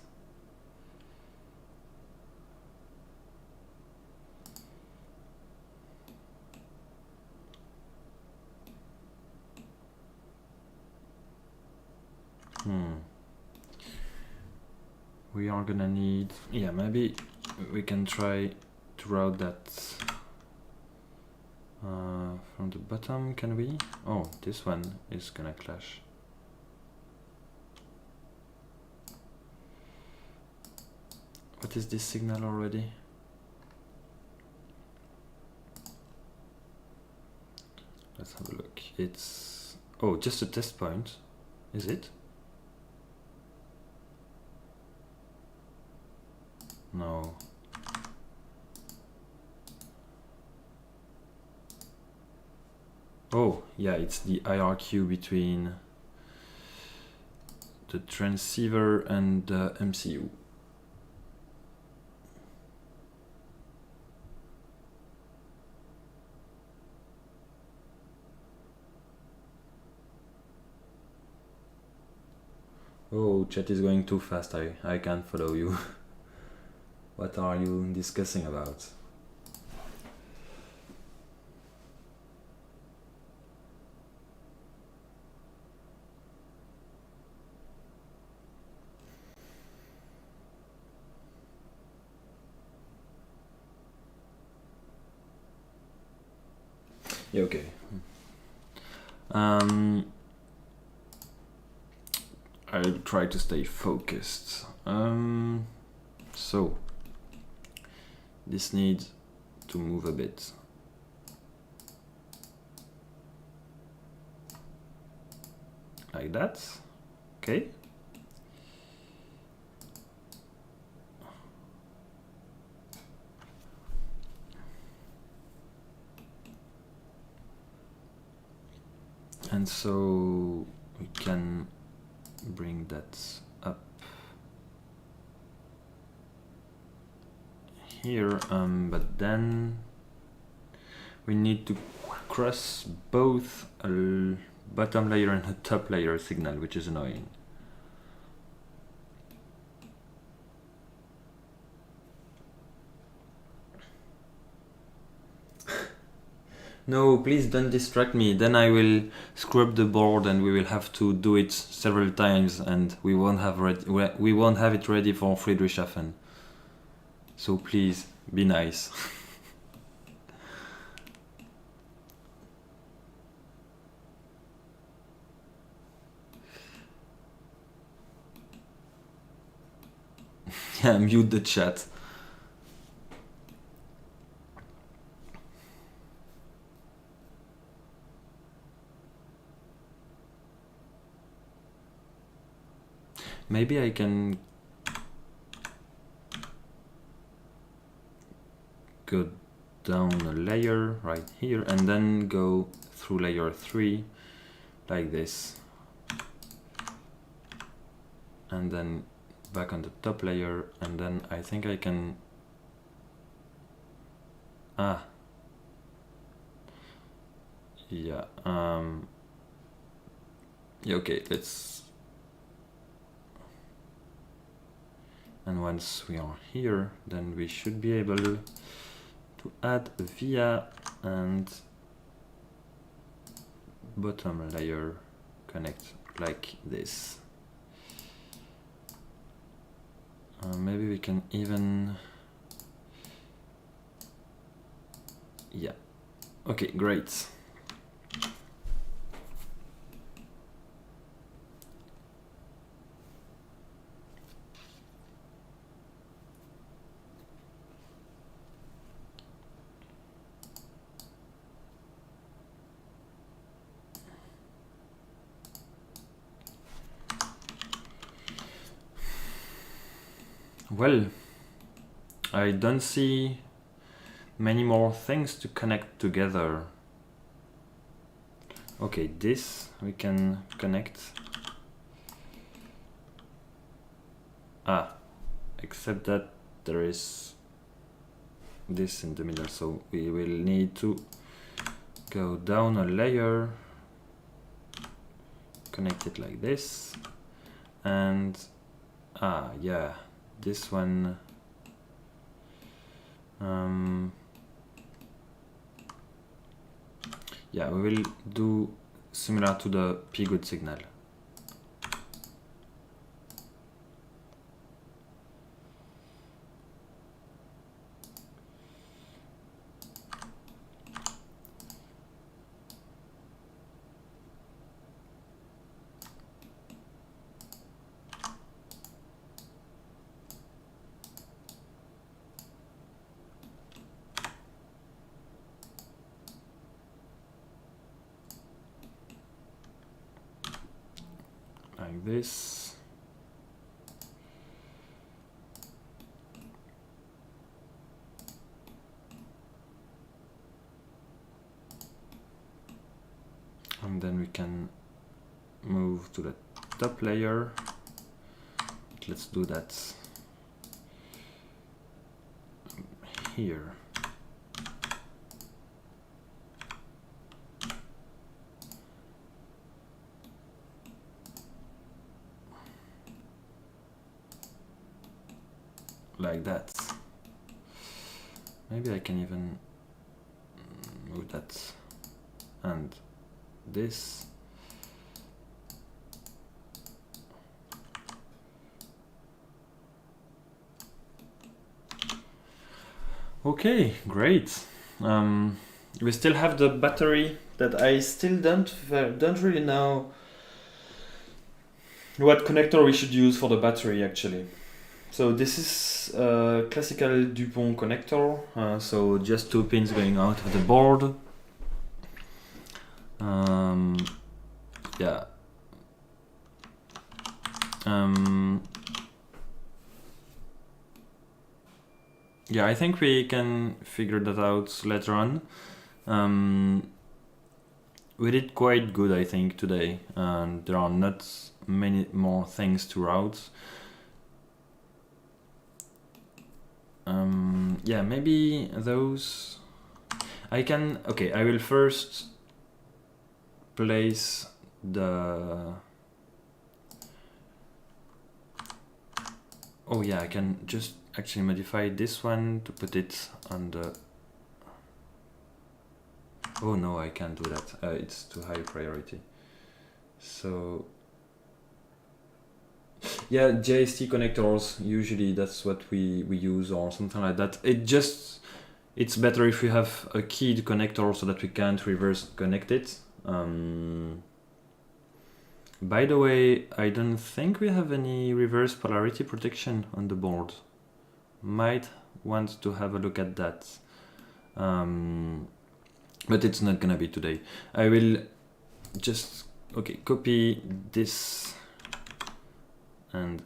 We are gonna need, yeah, maybe we can try to route that from the bottom, can we? Oh, this one is gonna clash. What is this signal already? Let's have a look. It's, oh, just a test point, is it? No. Oh, yeah, it's the IRQ between the transceiver and the MCU. Oh, chat is going too fast, I can't follow you. What are you discussing about? Yeah, okay. I'll try to stay focused. So this needs to move a bit. Like that, okay. And so we can bring that up here, but then we need to cross both a bottom layer and a top layer signal, which is annoying. No, please don't distract me, then I will scrub the board and we will have to do it several times and we won't have it ready for Friedrichshafen. So please, be nice. Yeah, mute the chat. Maybe I can go down a layer right here and then go through layer 3 like this, and then back on the top layer, and then I think I can yeah, yeah, okay, let's, and once we are here, then we should be able to add a via and bottom layer connect like this. Maybe we can even, yeah, okay, great. Well, I don't see many more things to connect together. Okay, this we can connect. Except that there is this in the middle, so we will need to go down a layer, connect it like this, and yeah, this one yeah, we will do similar to the P-good signal. Like this. And then we can move to the top layer. Let's do that here. Like that. Maybe I can even move that and this. Okay, great. We still have the battery that I still don't really know what connector we should use for the battery actually. So this is a classical Dupont connector, so just 2 pins going out of the board. Yeah. Yeah, I think we can figure that out later on. We did quite good, I think, today, and there are not many more things to route. Yeah, maybe those I can. Okay, I will first place the. Oh yeah, I can just actually modify this one to put it on the. Oh no, I can't do that. It's too high priority. So yeah, JST connectors, usually that's what we use or something like that. It's better if we have a keyed connector so that we can't reverse connect it. By the way, I don't think we have any reverse polarity protection on the board. Might want to have a look at that. But it's not gonna be today. I will just, okay, copy this and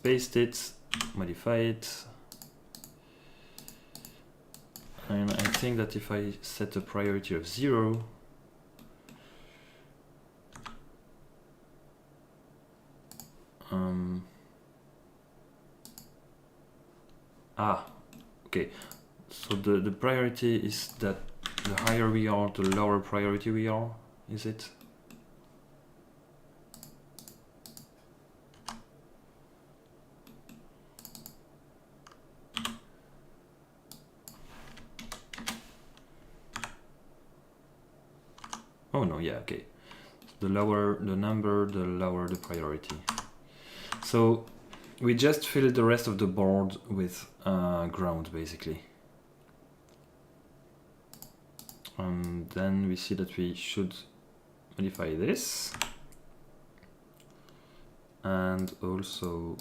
paste it, modify it. And I think that if I set a priority of 0, okay. So the priority is that the higher we are, the lower priority we are, is it? Oh no, yeah, okay. The lower the number, the lower the priority. So we just fill the rest of the board with ground, basically. And then we see that we should modify this. And also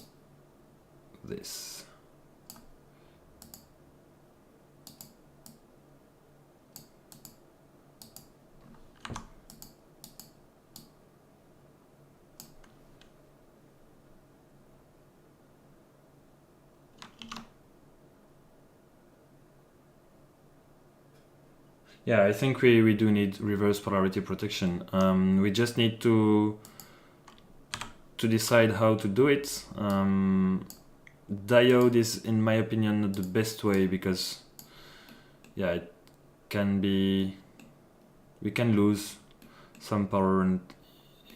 this. Yeah, I think we do need reverse polarity protection. We just need to decide how to do it. Diode is, in my opinion, not the best way because, yeah, it can be, we can lose some power and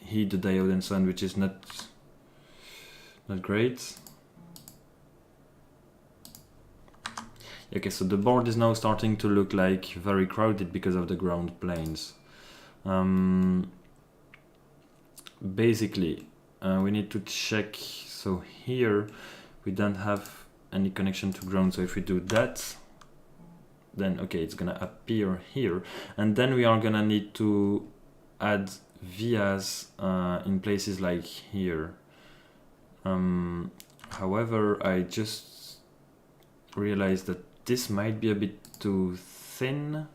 heat the diode and so on, which is not great. Okay, so the board is now starting to look like very crowded because of the ground planes. Basically, we need to check. So here we don't have any connection to ground. So if we do that, then okay, it's gonna appear here, and then we are gonna need to add vias in places like here. However, I just realized that this might be a bit too thin,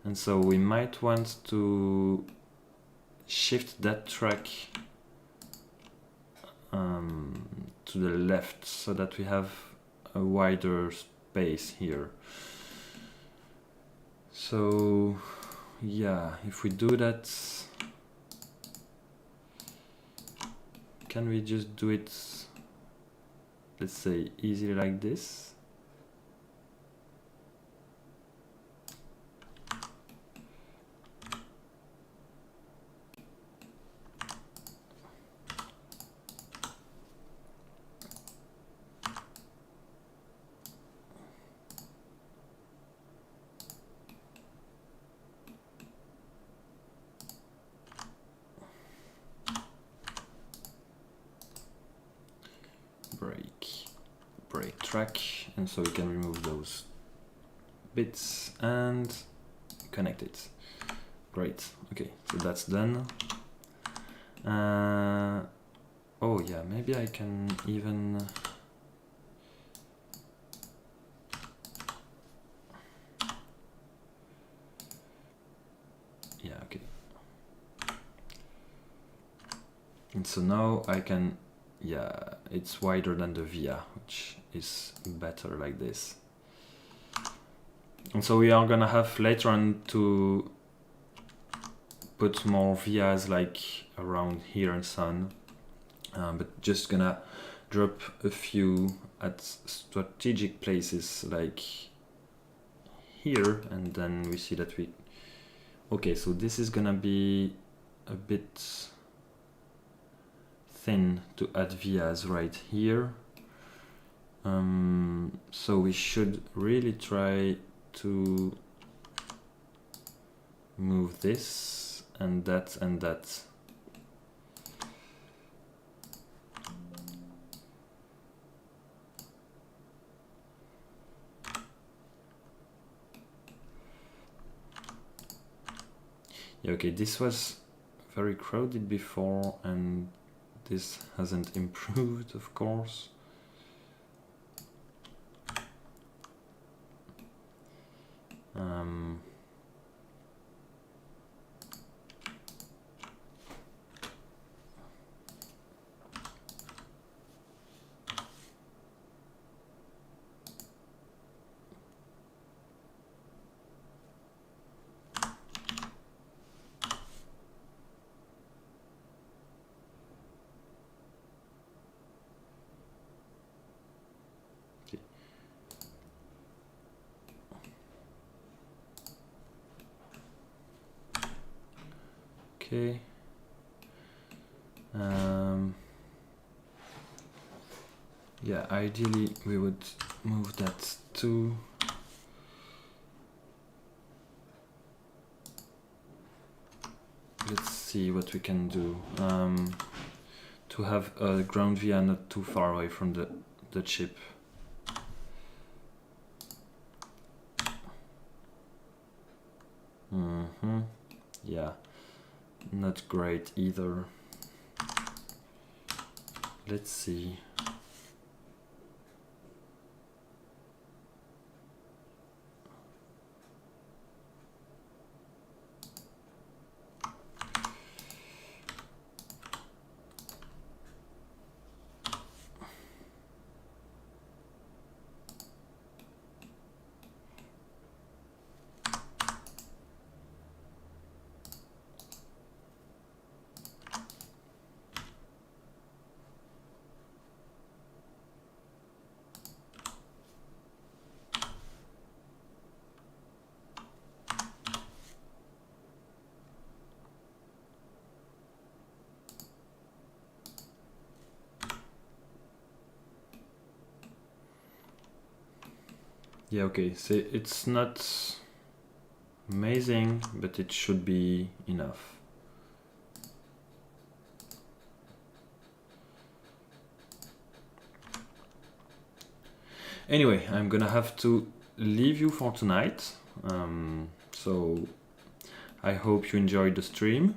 and so we might want to shift that track to the left so that we have a wider space here. So yeah, if we do that, can we just do it, let's say, easily like this? Break track, and so we can remove those bits and connect it. Great. Okay, so that's done. Oh yeah, maybe I can even yeah, okay. And so now I can, yeah, it's wider than the via, which is better like this. And so we are gonna have later on to put more vias like around here and so on, but just gonna drop a few at strategic places like here, and then we see that we, okay, so this is gonna be a bit thin to add vias right here. So we should really try to move this and that and that. Yeah, okay, this was very crowded before and this hasn't improved, of course. Okay. Yeah, ideally we would move that to let's see what we can do to have a ground via not too far away from the chip. Yeah, not great either. Let's see. Yeah, okay, so it's not amazing, but it should be enough. Anyway, I'm gonna have to leave you for tonight. So I hope you enjoyed the stream.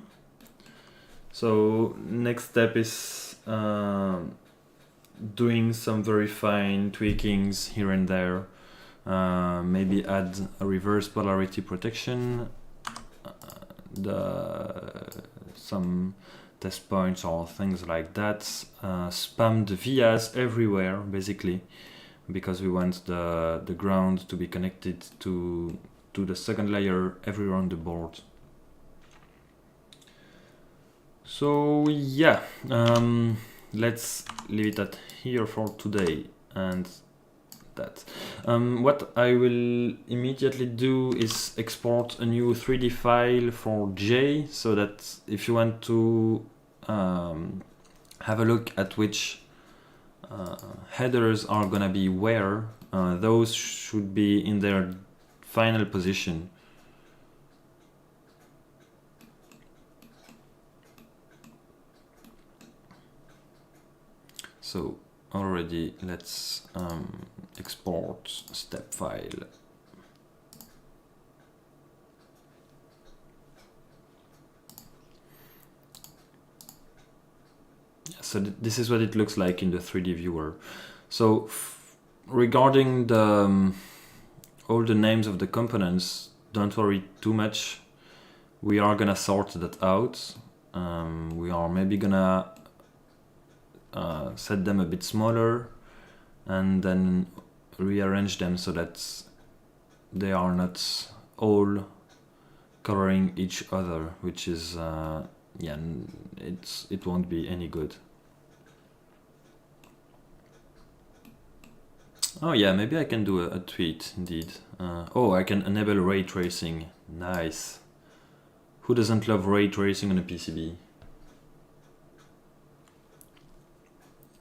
So next step is doing some very fine tweakings here and there. Maybe add a reverse polarity protection, some test points or things like that. Spam the vias everywhere, basically, because we want the ground to be connected to the second layer everywhere on the board. So yeah, let's leave it at here for today and that. What I will immediately do is export a new 3D file for J, so that if you want to have a look at which headers are gonna be where, those should be in their final position. So already let's export step file. So this is what it looks like in the 3D viewer. So regarding the all the names of the components, don't worry too much. We are gonna sort that out. We are maybe gonna set them a bit smaller and then rearrange them so that they are not all covering each other, which is yeah, it won't be any good. Oh yeah, maybe I can do a tweet indeed. Oh, I can enable ray tracing. Nice. Who doesn't love ray tracing on a PCB?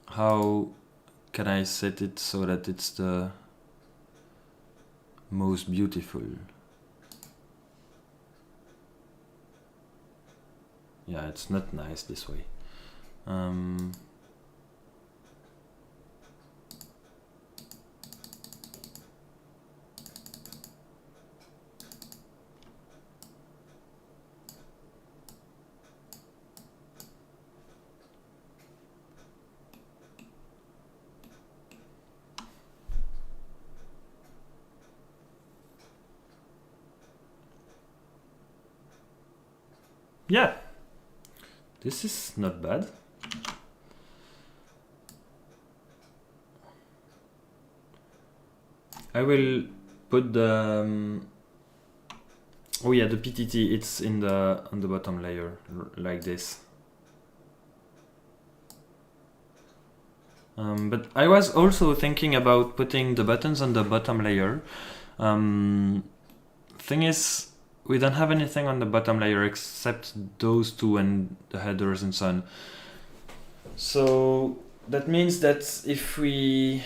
How can I set it so that it's the most beautiful? Yeah, it's not nice this way. Yeah, this is not bad. I will put the oh yeah, the PTT, it's in on the bottom layer like this. But I was also thinking about putting the buttons on the bottom layer. Thing is, we don't have anything on the bottom layer except those two and the headers and so on. So that means that if we,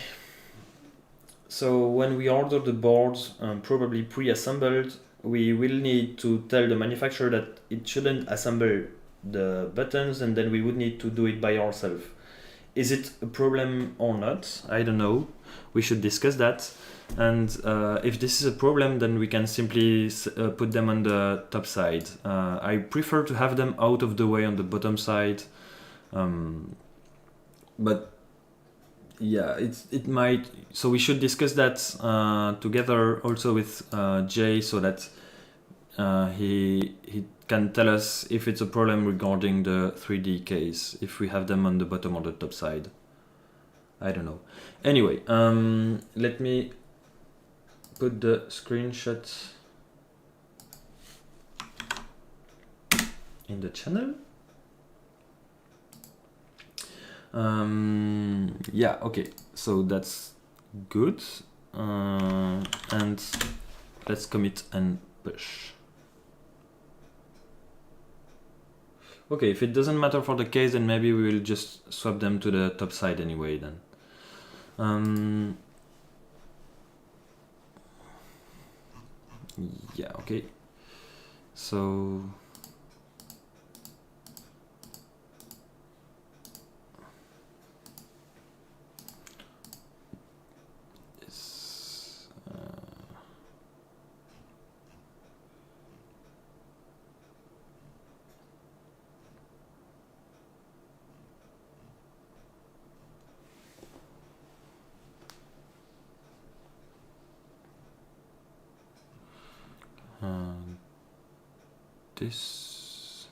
so when we order the boards, probably pre-assembled, we will need to tell the manufacturer that it shouldn't assemble the buttons, and then we would need to do it by ourselves. Is it a problem or not? I don't know. We should discuss that. And if this is a problem, then we can simply put them on the top side. I prefer to have them out of the way on the bottom side. But yeah, it might. So we should discuss that together also with Jay, so that he can tell us if it's a problem regarding the 3D case, if we have them on the bottom or the top side. I don't know. Anyway, let me put the screenshot in the channel. Yeah, okay, so that's good. And let's commit and push. Okay, if it doesn't matter for the case, then maybe we will just swap them to the top side anyway then. Yeah, okay. So this.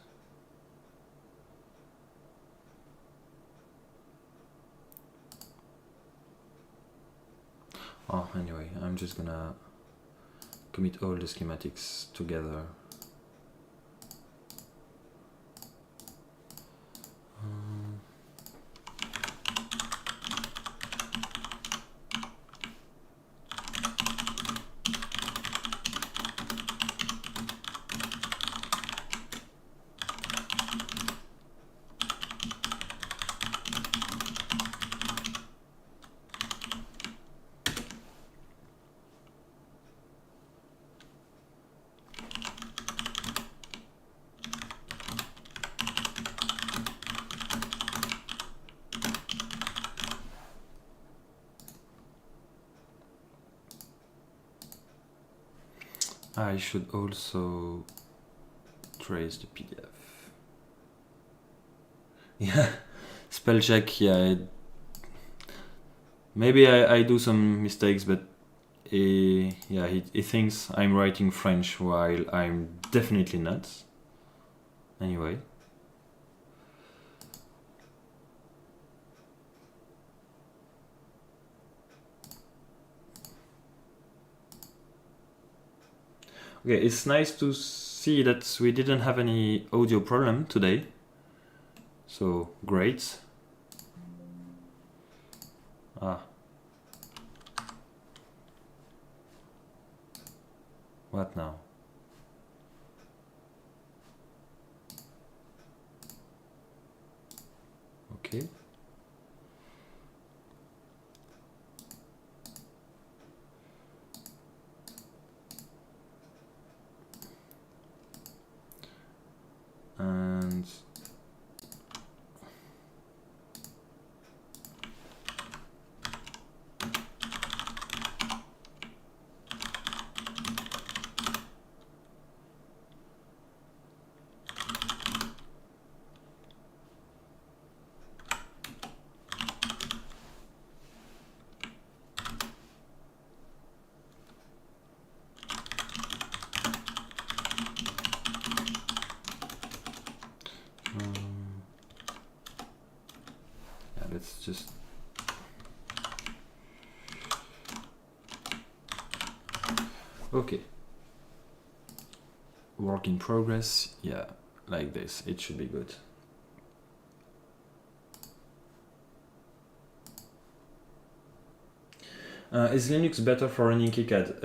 Oh, anyway, I'm just gonna commit all the schematics together. I should also trace the PDF. Yeah, spell check, yeah. Maybe I do some mistakes, but yeah, he thinks I'm writing French while I'm definitely not. Anyway. Okay, it's nice to see that we didn't have any audio problem today. So, great. What now? Okay. And yeah, let's just okay. Work in progress, yeah, like this, it should be good. Is Linux better for running KiCad?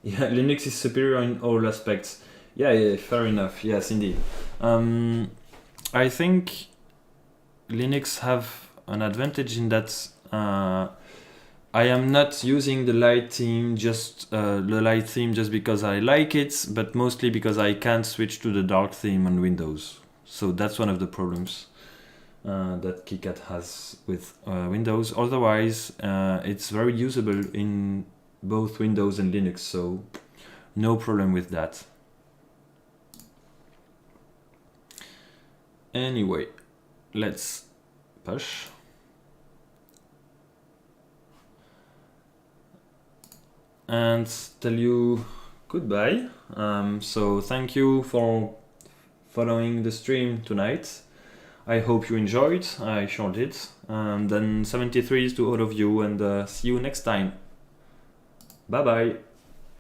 Yeah, Linux is superior in all aspects. Yeah, fair enough. Yes, indeed. I think Linux have an advantage in that I am not using the light theme just because I like it, but mostly because I can't switch to the dark theme on Windows. So that's one of the problems that KiCad has with Windows. Otherwise, it's very usable in both Windows and Linux, so no problem with that. Anyway, let's push. And tell you goodbye. So thank you for following the stream tonight. I hope you enjoyed. I sure did. And then 73s to all of you, and see you next time. Bye bye.